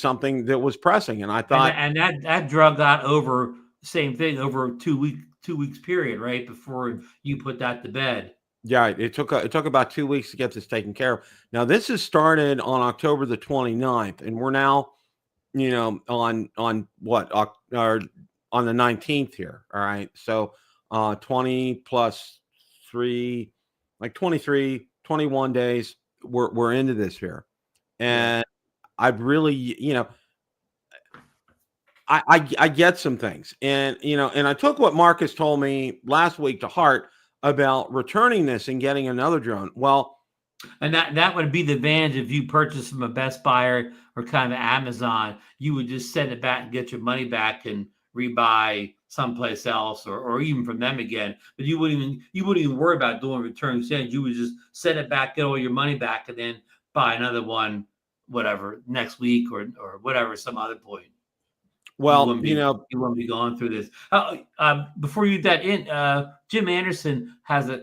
something that was pressing, and I thought, and that drug got over. Same thing over a 2 weeks period, right before you put that to bed. Yeah, it took about 2 weeks to get this taken care of. Now, this is started on October the 29th, and we're now, on what, on the 19th here. All right. So 20 plus 3, like 23, 21 days, we're into this here. And I've really, I get some things, and, and I took what Marcus told me last week to heart about returning this and getting another drone. Well, And that would be the advantage if you purchase from a Best Buy or kind of Amazon. You would just send it back and get your money back and rebuy someplace else, or even from them again. But you wouldn't even worry about doing return exchange. You would just send it back, get all your money back, and then buy another one, whatever, next week or whatever, some other point. Well, you wouldn't be going through this. Before you that in, Jim Anderson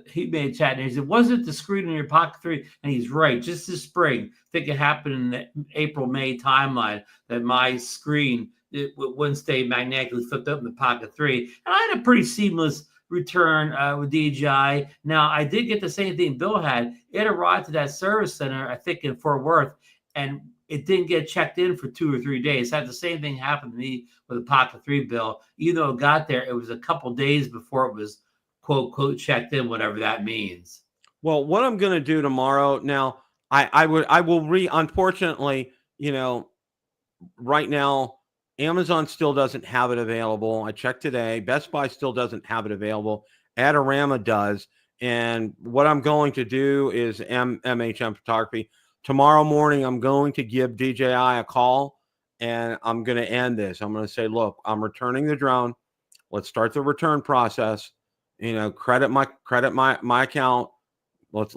he made a chat and he said, "Was it the screen on your Pocket 3?" And he's right. Just this spring, I think it happened in the April-May timeline that my screen wouldn't stay magnetically flipped up in the Pocket 3, and I had a pretty seamless return with DJI. Now I did get the same thing Bill had. It arrived to that service center, I think in Fort Worth, and it didn't get checked in for 2 or 3 days. Had the same thing happen to me with a Pocket 3, Bill. Even though it got there, it was a couple days before it was quote checked in, whatever that means. Well, what I'm going to do tomorrow now, I will unfortunately, right now, Amazon still doesn't have it available. I checked today. Best Buy still doesn't have it available. Adorama does. And what I'm going to do is MHM Photography. Tomorrow morning, I'm going to give DJI a call, and I'm going to end this. I'm going to say, look, I'm returning the drone. Let's start the return process. Credit my account. Let's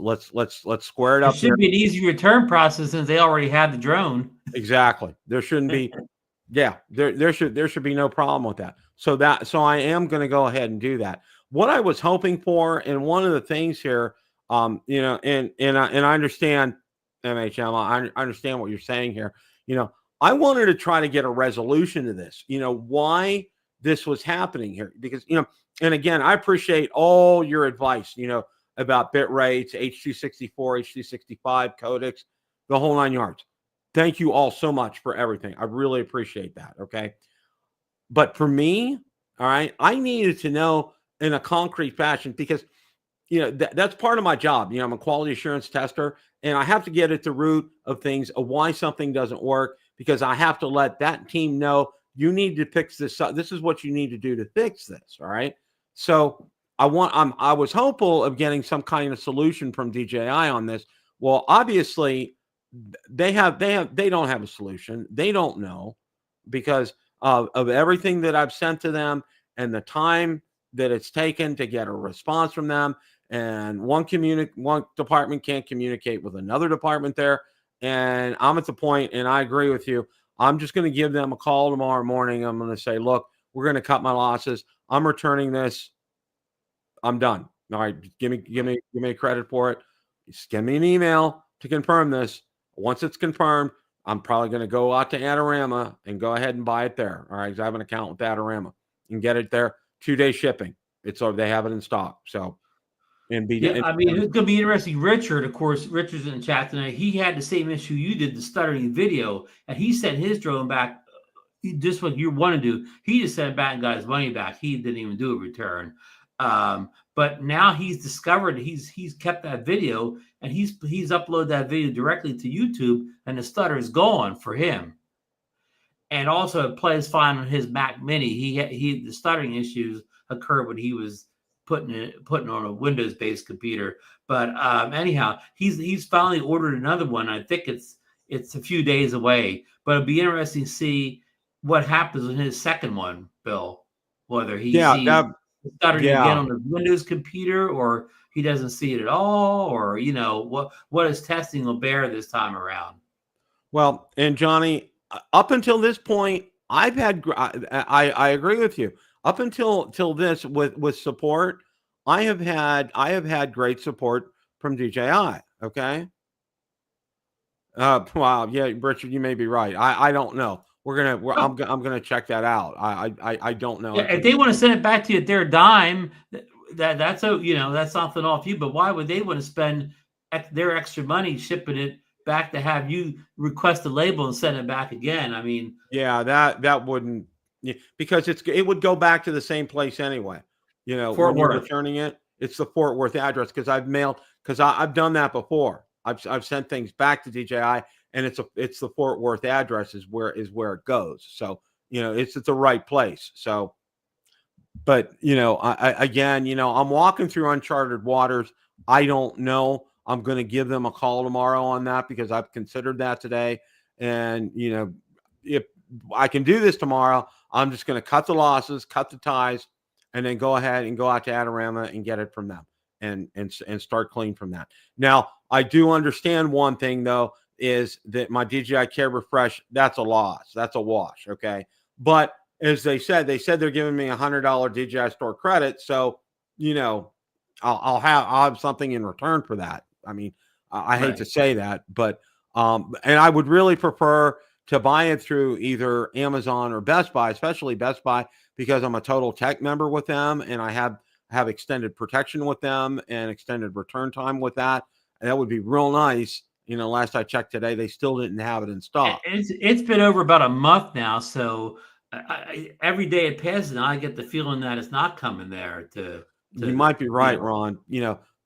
square it up. It should be an easy return process since they already have the drone. Exactly. There shouldn't be. Yeah, there should be no problem with that. So I am going to go ahead and do that. What I was hoping for, and one of the things here, and I understand. MHM, I understand what you're saying here. I wanted to try to get a resolution to this, why this was happening here, because, and again, I appreciate all your advice, about bit rates, H.264, H.265 codecs, the whole 9 yards. Thank you all so much for everything. I really appreciate that. Okay. But for me, all right, I needed to know in a concrete fashion, because that's part of my job. I'm a quality assurance tester, and I have to get at the root of things, of why something doesn't work, because I have to let that team know you need to fix this. This is what you need to do to fix this. All right. So I was hopeful of getting some kind of solution from DJI on this. Well, obviously they don't have a solution. They don't know, because of everything that I've sent to them and the time that it's taken to get a response from them. And one department can't communicate with another department there. And I'm at the point, and I agree with you, I'm just going to give them a call tomorrow morning. I'm going to say, look, we're going to cut my losses. I'm returning this. I'm done. All right. Give me credit for it. Send me an email to confirm this. Once it's confirmed, I'm probably going to go out to Adorama and go ahead and buy it there. All right. 'Cause I have an account with Adorama and get it there. 2-day shipping. They have it in stock. So, I mean, it's going to be interesting. Richard, of course, Richard's in the chat tonight. He had the same issue you did, the stuttering video, and he sent his drone back. Just what you want to do. He just sent it back and got his money back. He didn't even do a return. But now he's discovered he's kept that video, and he's uploaded that video directly to YouTube, and the stutter is gone for him. And also it plays fine on his Mac Mini. The stuttering issues occurred when he was putting on a Windows-based computer. But anyhow, he's finally ordered another one. I think it's a few days away. But it'll be interesting to see what happens in his second one, Bill. Whether he sees stuttering again on the Windows computer, or he doesn't see it at all, or what his testing will bear this time around. Well, and Johnny, up until this point, I agree with you. Up until this with support, I have had great support from DJI. Okay. Wow. Yeah, Richard, you may be right. I don't know. I'm gonna check that out. I don't know. Yeah, if they want to send it back to you at their dime, that's something off you. But why would they want to spend their extra money shipping it back to have you request the label and send it back again? I mean, yeah, that wouldn't, because it would go back to the same place anyway. Fort when you're Worth. returning it, it's the Fort Worth address, because I've done that before. I've sent things back to DJI, and it's the Fort Worth address is where it goes. So it's at the right place. So, but I'm walking through uncharted waters. I don't know. I'm going to give them a call tomorrow on that because I've considered that today. And, if I can do this tomorrow, I'm just going to cut the losses, cut the ties, and then go ahead and go out to Adorama and get it from them and start clean from that. Now, I do understand one thing, though, is that my DJI Care Refresh, that's a loss. That's a wash, okay? But as they said they're giving me $100 DJI Store credit. So, I'll have something in return for that. I mean, I hate to say that, but and I would really prefer to buy it through either Amazon or Best Buy, especially Best Buy, because I'm a Total Tech member with them and I have extended protection with them and extended return time with that. And that would be real nice. Last I checked today, they still didn't have it in stock. It's been over about a month now, so every day it passes, and I get the feeling that it's not coming there. You might be right, Ron.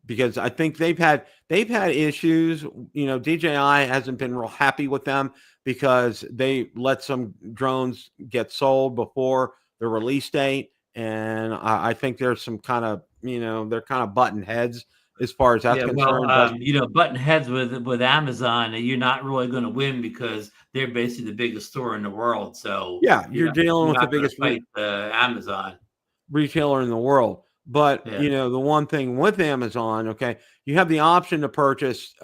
Because I think they've had issues. DJI hasn't been real happy with them because they let some drones get sold before the release date, and I think there's some kind of they're kind of button heads as far as that's concerned. Well, button heads with Amazon, and you're not really going to win because they're basically the biggest store in the world. So yeah, you're dealing with the biggest Amazon retailer in the world. But the one thing with Amazon, okay, you have the option to purchase.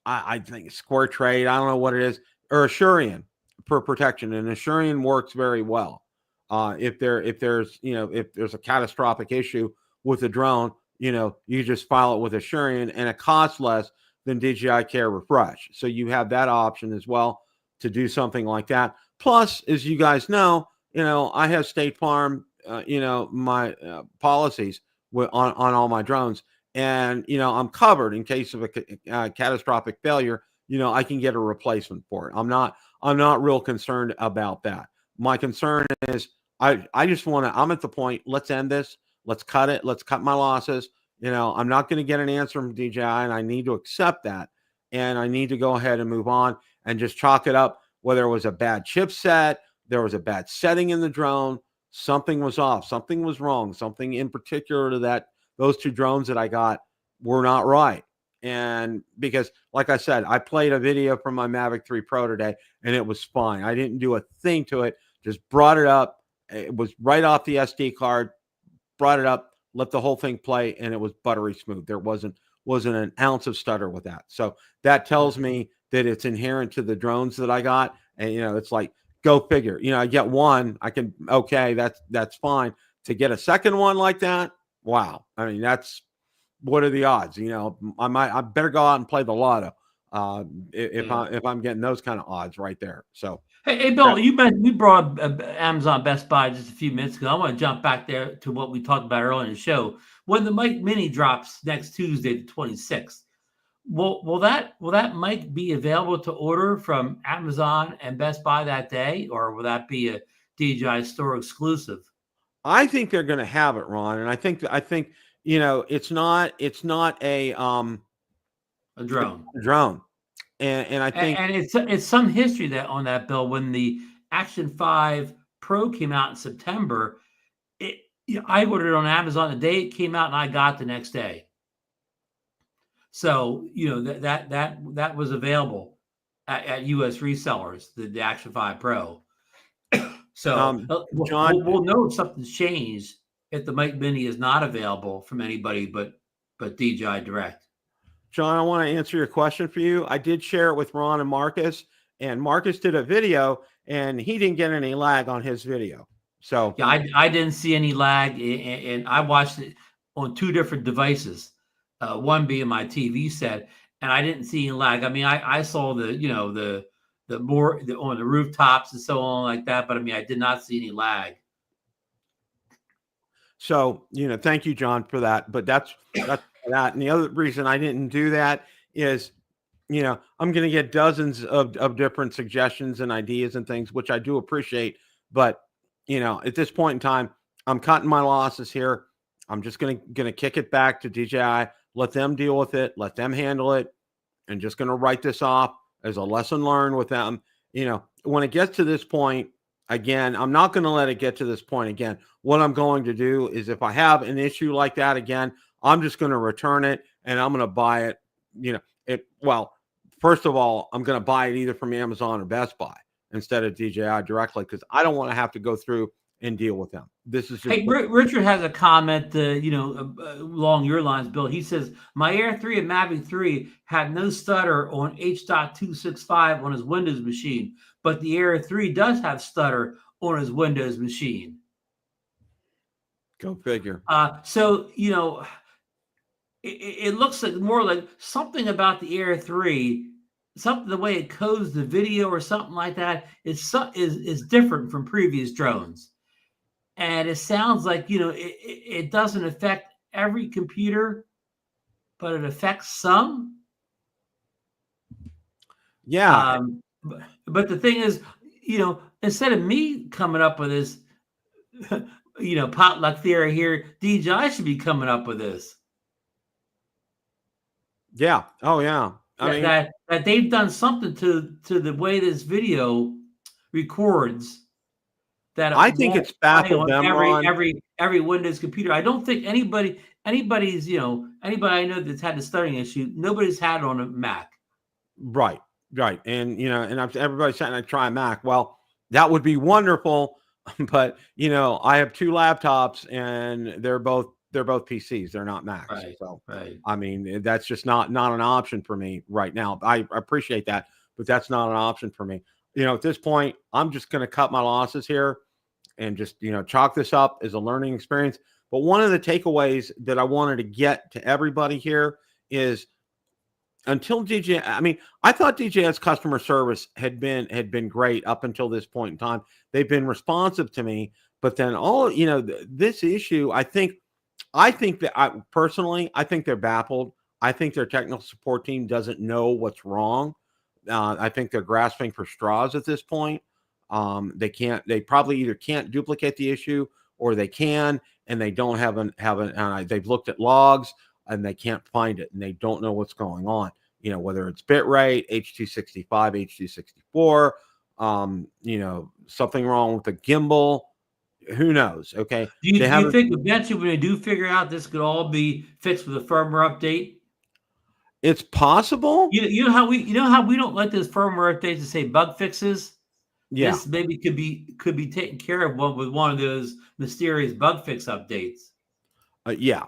I think Square Trade. I don't know what it is, or Assurion for protection, and Assurion works very well. If there's a catastrophic issue with the drone, you just file it with Assurion, and it costs less than DJI Care Refresh. So you have that option as well to do something like that. Plus, as you guys know, I have State Farm, my policies on all my drones, and I'm covered in case of a catastrophic failure. I can get a replacement for it. I'm not real concerned about that. My concern is I just want to. I'm at the point. Let's end this. Let's cut it. Let's cut my losses. I'm not going to get an answer from DJI, and I need to accept that. And I need to go ahead and move on and just chalk it up. Whether it was a bad chipset, there was a bad setting in the drone, something was off, something was wrong, something in particular to those two drones that I got were not right. And because, like I said, I played a video from my Mavic 3 Pro today, and it was fine. I didn't do a thing to it. Just brought it up. It was right off the SD card. Brought it up, let the whole thing play, and it was buttery smooth. There wasn't an ounce of stutter with that. So that tells me that it's inherent to the drones that I got. And it's like, go figure. I get one, that's fine. To get a second one like that, wow. I mean, what are the odds? I better go out and play the lotto if I'm getting those kind of odds right there. So. Hey, Bill, we brought Amazon Best Buy just a few minutes ago. I want to jump back there to what we talked about earlier in the show. When the mic Mini drops next Tuesday, the 26th, will that mic be available to order from Amazon and Best Buy that day, or will that be a DJI store exclusive? I think they're going to have it, Ron, and I think it's not a drone. A drone. And I think, and it's some history that on that, Bill. When the Action 5 Pro came out in September, I ordered it on Amazon the day it came out, and I got the next day. So that was available at U.S. resellers, the Action 5 Pro. So John, we'll know if something's changed if the mic Mini is not available from anybody but DJI Direct. John, I want to answer your question for you. I did share it with Ron and Marcus did a video, and he didn't get any lag on his video. So yeah, I didn't see any lag, and I watched it on two different devices, one being my TV set, and I didn't see any lag. I mean, I saw the more on the rooftops and so on like that, but I mean, I did not see any lag. So, thank you, John, for that. But that's that. And the other reason I didn't do that is, I'm going to get dozens of different suggestions and ideas and things, which I do appreciate. But, at this point in time, I'm cutting my losses here. I'm just going to kick it back to DJI, let them deal with it, let them handle it, and just going to write this off as a lesson learned with them. When it gets to this point, again, I'm not going to let it get to this point again. What I'm going to do is, if I have an issue like that again, I'm just going to return it and I'm going to buy it. Well, first of all, I'm going to buy it either from Amazon or Best Buy instead of DJI directly, because I don't want to have to go through and deal with them. This is just. Hey, Richard has a comment, along your lines, Bill. He says, my Air 3 and Mavic 3 had no stutter on H.265 on his Windows machine, but the Air 3 does have stutter on his Windows machine. Go figure. So, it looks like more like something about the Air 3, something the way it codes the video or something like that is different from previous drones. And it sounds like, it doesn't affect every computer, but it affects some. Yeah. But the thing is, instead of me coming up with this, potluck theory here, DJI should be coming up with this. Yeah. Oh, yeah. I mean, that they've done something to the way this video records. That I think it's baffled them on every Windows computer. I don't think anybody's anybody I know that's had the stuttering issue. Nobody's had it on a Mac. Right. And everybody's saying I try a Mac. Well, that would be wonderful, but I have two laptops and they're both PCs. They're not Macs. Right, so right. I mean, that's just not an option for me right now. I appreciate that, but that's not an option for me. At this point, I'm just going to cut my losses here and just, chalk this up as a learning experience. But one of the takeaways that I wanted to get to everybody here is until DJI, I mean, I thought DJI's customer service had been great up until this point in time. They've been responsive to me, but then this issue, I think that personally, I think they're baffled. I think their technical support team doesn't know what's wrong. I think they're grasping for straws at this point. They probably either can't duplicate the issue or they can, and they don't they've looked at logs and they can't find it and they don't know what's going on. Whether it's bitrate, H.265, H.264, something wrong with the gimbal. Who knows? Okay. Do you think eventually when they do figure out this could all be fixed with a firmware update? It's possible. You know how we don't like those firmware updates to say bug fixes. Yeah. This maybe could be taken care of with one of those mysterious bug fix updates. Yeah.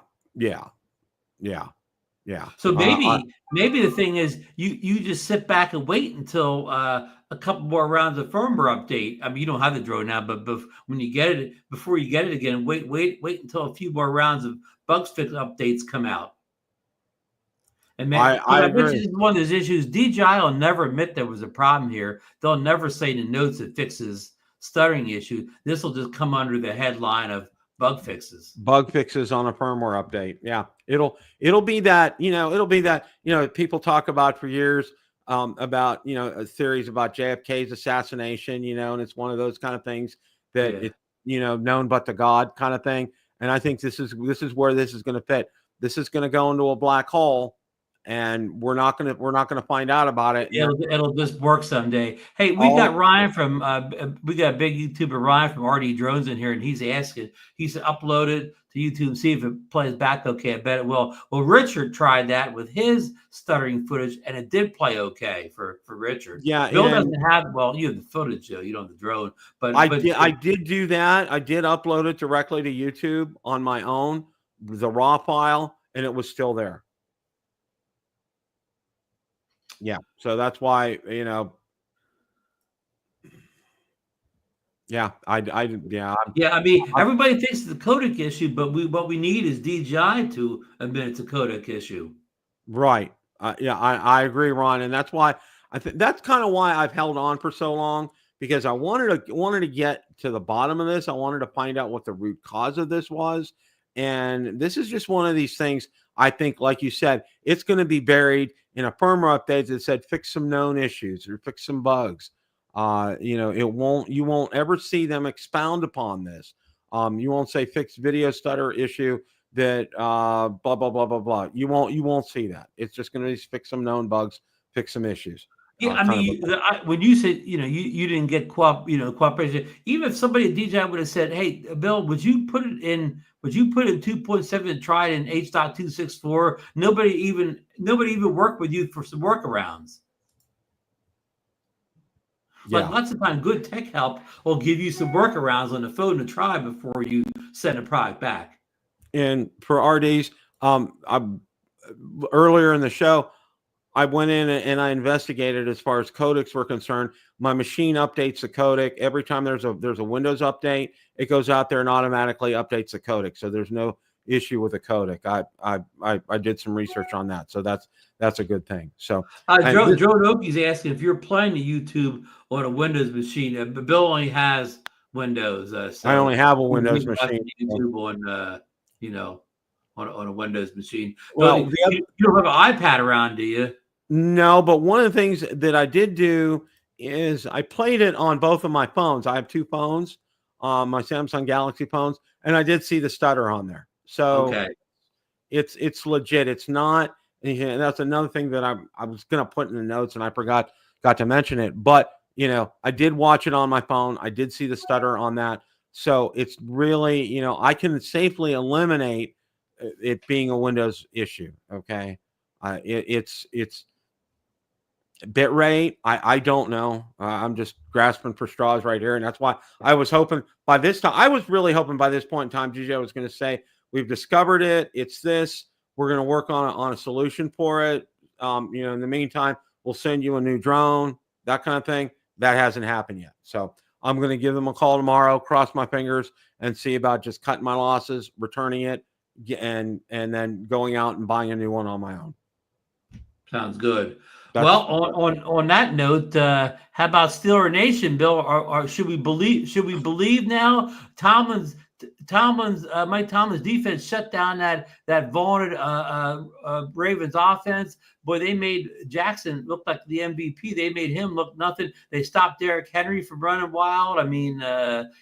So maybe the thing is you just sit back and wait until a couple more rounds of firmware update. I mean, you don't have the drone now, but when you get it, before you get it again, wait until a few more rounds of bug fix updates come out. And man, I bet this is one of those issues. DJI will never admit there was a problem here. They'll never say in the notes it fixes stuttering issue. This will just come under the headline of bug fixes. Bug fixes on a firmware update. Yeah, it'll be that. People talk about for years about theories about JFK's assassination. And it's one of those kind of things that it's known but to God kind of thing. And I think this is where this is going to fit. This is going to go into a black hole. And we're not gonna find out about it. It'll just work someday. Hey, we got Ryan from we got a big YouTuber Ryan from RD Drones in here, and he's asking. He said upload it to YouTube and see if it plays back okay. I bet it will. Well, Richard tried that with his stuttering footage, and it did play okay for Richard. Yeah, Bill doesn't have. Well, you have the footage, Joe. You don't have the drone, but I did do that. I did upload it directly to YouTube on my own, the raw file, and it was still there. Yeah, so that's why I mean, everybody thinks it's a codec issue, but what we need is DJI to admit it's a codec issue. Right. I agree, Ron, and that's why that's kind of why I've held on for so long, because I wanted to get to the bottom of this. I wanted to find out what the root cause of this was, and this is just one of these things. I think, like you said, it's going to be buried in a firmware update that said fix some known issues or fix some bugs. You won't ever see them expound upon this. You won't say fix video stutter issue that blah blah blah blah blah. You won't see that. It's just going to fix some known bugs, fix some issues. Yeah, I mean, when you said you didn't get cooperation, even if somebody at DJI would have said, "Hey, Bill, would you put it in But you put in 2.7 and try it in H.264. Nobody even worked with you for some workarounds. Yeah. Like lots of times, good tech help will give you some workarounds on the phone to try before you send a product back. And for RDs, earlier in the show, I went in and I investigated as far as codecs were concerned. My machine updates the codec every time there's a Windows update. It goes out there and automatically updates the codec, so there's no issue with the codec. I did some research on that, so that's a good thing. So Joe Noki's asking if you're playing the YouTube on a Windows machine. Bill only has Windows. So I only have a Windows machine. YouTube on on a Windows machine. Well, you don't have an iPad around, do you? No, but one of the things that I did do is I played it on both of my phones. I have two phones, my Samsung Galaxy phones, and I did see the stutter on there. So okay. It's legit. It's not, and that's another thing that I was gonna put in the notes and I got to mention it. But I did watch it on my phone. I did see the stutter on that. So it's really, I can safely eliminate it being a Windows issue. Okay. It's bit rate. I don't know. I'm just grasping for straws right here. And that's why I was hoping by this time, I was really hoping by this point in time, DJI was going to say, we've discovered it. It's this, we're going to work on a solution for it. In the meantime, we'll send you a new drone, that kind of thing. That hasn't happened yet. So I'm going to give them a call tomorrow, cross my fingers, and see about just cutting my losses, returning it, and then going out and buying a new one on my own. Sounds good. Well, on that note, how about Tundra Nation, Bill? Or should we believe now Mike Tomlin's defense shut down that vaunted Ravens offense? Boy, they made Jackson look like the MVP. They made him look nothing. They stopped Derrick Henry from running wild. I mean,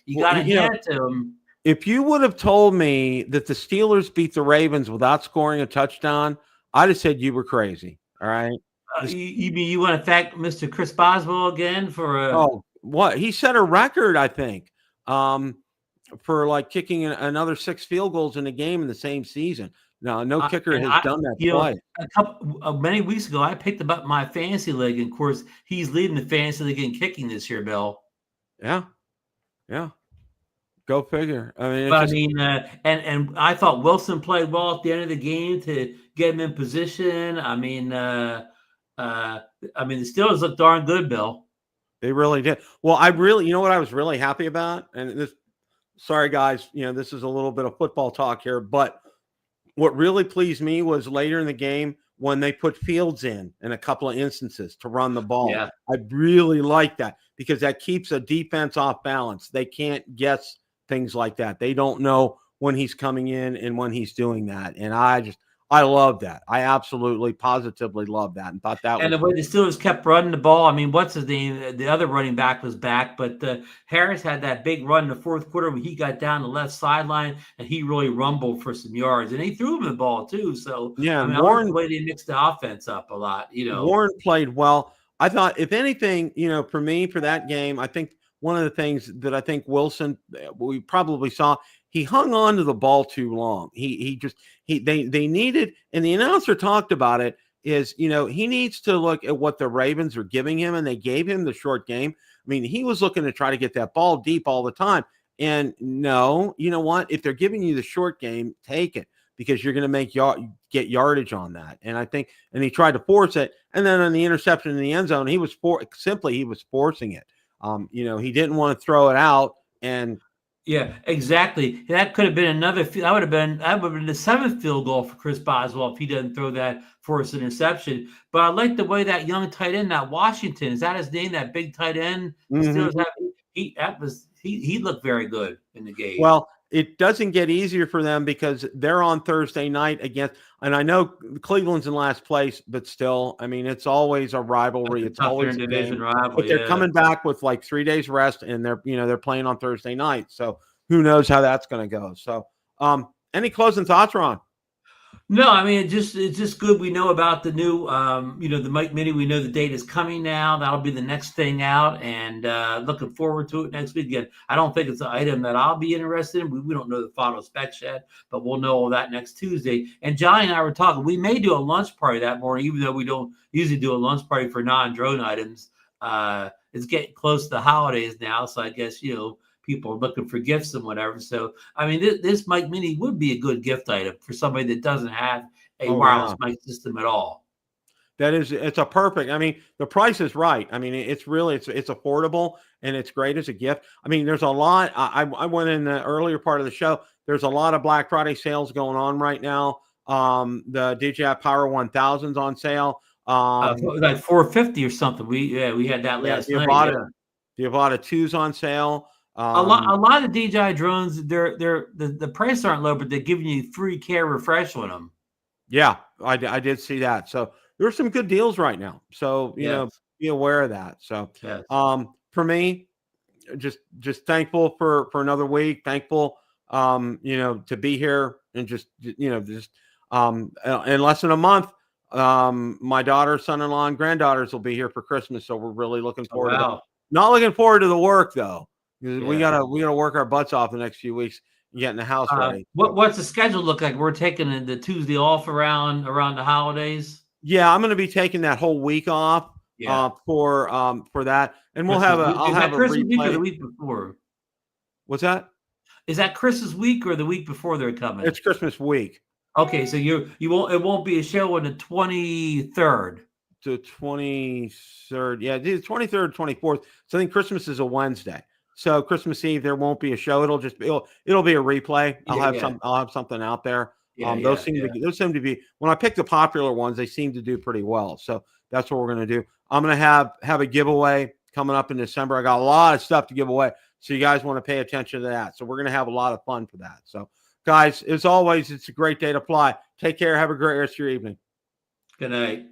you got to hand it to him. If you would have told me that the Steelers beat the Ravens without scoring a touchdown, I'd have said you were crazy. All right. You mean you want to thank Mr. Chris Boswell again for what he set a record, I think, for like kicking another 6 field goals in a game in the same season. No kicker has done that twice. Many weeks ago, I picked up my fantasy league, and of course, he's leading the fantasy league in kicking this year, Bill. Yeah. Go figure. I mean, and I thought Wilson played well at the end of the game to get him in position. I mean, the Steelers look darn good, Bill. They really did. Well, what I was really happy about, and this, sorry guys, this is a little bit of football talk here, but what really pleased me was later in the game when they put Fields in a couple of instances to run the ball. Yeah. I really like that because that keeps a defense off balance. They can't guess things like that. They don't know when he's coming in and when he's doing that. And I love that. I absolutely, positively love that, and thought that. And the way the Steelers kept running the ball. I mean, what's his name? The other running back was back, but Harris had that big run in the fourth quarter when he got down the left sideline and he really rumbled for some yards. And he threw him the ball too. So yeah, Warren, the way they mixed the offense up a lot. Warren played well. I thought, if anything, for me, for that game, I think one of the things that I think Wilson, we probably saw, he hung on to the ball too long. They needed, and the announcer talked about it, is, he needs to look at what the Ravens are giving him, and they gave him the short game. I mean, he was looking to try to get that ball deep all the time. And no, you know what? If they're giving you the short game, take it, because you're going to get yardage on that. And I think, and he tried to force it. And then on the interception in the end zone, he was forcing it. He didn't want to throw it out. And yeah, exactly. That could have been another. That would have been the 7th field goal for Chris Boswell if he doesn't throw that forced interception. But I like the way that young tight end, that Washington, is that his name? That big tight end. Mm-hmm. He looked very good in the game. Well, it doesn't get easier for them because they're on Thursday night against, and I know Cleveland's in last place, but still, I mean, it's always a rivalry. It's always a division rivalry. But they're coming back with like 3 days rest, and they're playing on Thursday night. So who knows how that's going to go? So, any closing thoughts, Ron? No, I mean it's just good. We know about the new, the Mike Mini. We know the date is coming now. That'll be the next thing out, and looking forward to it next week. Again, I don't think it's an item that I'll be interested in. We don't know the final specs yet, but we'll know all that next Tuesday. And Johnny and I were talking. We may do a lunch party that morning, even though we don't usually do a lunch party for non-drone items. It's getting close to the holidays now, so I guess people are looking for gifts and whatever. So, I mean, this mic mini would be a good gift item for somebody that doesn't have a wireless mic system at all. It's a perfect. I mean, the price is right. I mean, it's really, it's affordable and it's great as a gift. I mean, there's a lot. I went in the earlier part of the show. There's a lot of Black Friday sales going on right now. The DJI Power 1000's on sale. Like $450 or something. We had that last night. The Avata 2's on sale. A lot of DJI drones, the price aren't low, but they're giving you free care refresh on them. Yeah, I did see that. So there's some good deals right now. So be aware of that. So for me, just thankful for another week. Thankful to be here, and just in less than a month, my daughter, son-in-law, and granddaughters will be here for Christmas. So we're really looking forward to that. Not looking forward to the work though. We gotta work our butts off the next few weeks and getting the house ready. What's the schedule look like? We're taking the Tuesday off around the holidays. Yeah, I'm going to be taking that whole week off for that, and we'll have I'll have a Christmas week or the week before. What's that? Is that Christmas week or the week before they're coming? It's Christmas week. Okay, so it won't be a show on the 23rd. The 23rd, yeah, the 23rd, 24th. So I think Christmas is a Wednesday. So Christmas Eve there won't be a show. It'll be a replay. I'll have something out there. Those seem to be when I pick the popular ones, they seem to do pretty well. So that's what we're going to do. I'm going to have a giveaway coming up in December. I got a lot of stuff to give away, so you guys want to pay attention to that. So we're going to have a lot of fun for that. So guys, as always, it's a great day to fly. Take care. Have a great rest of your evening. Good night.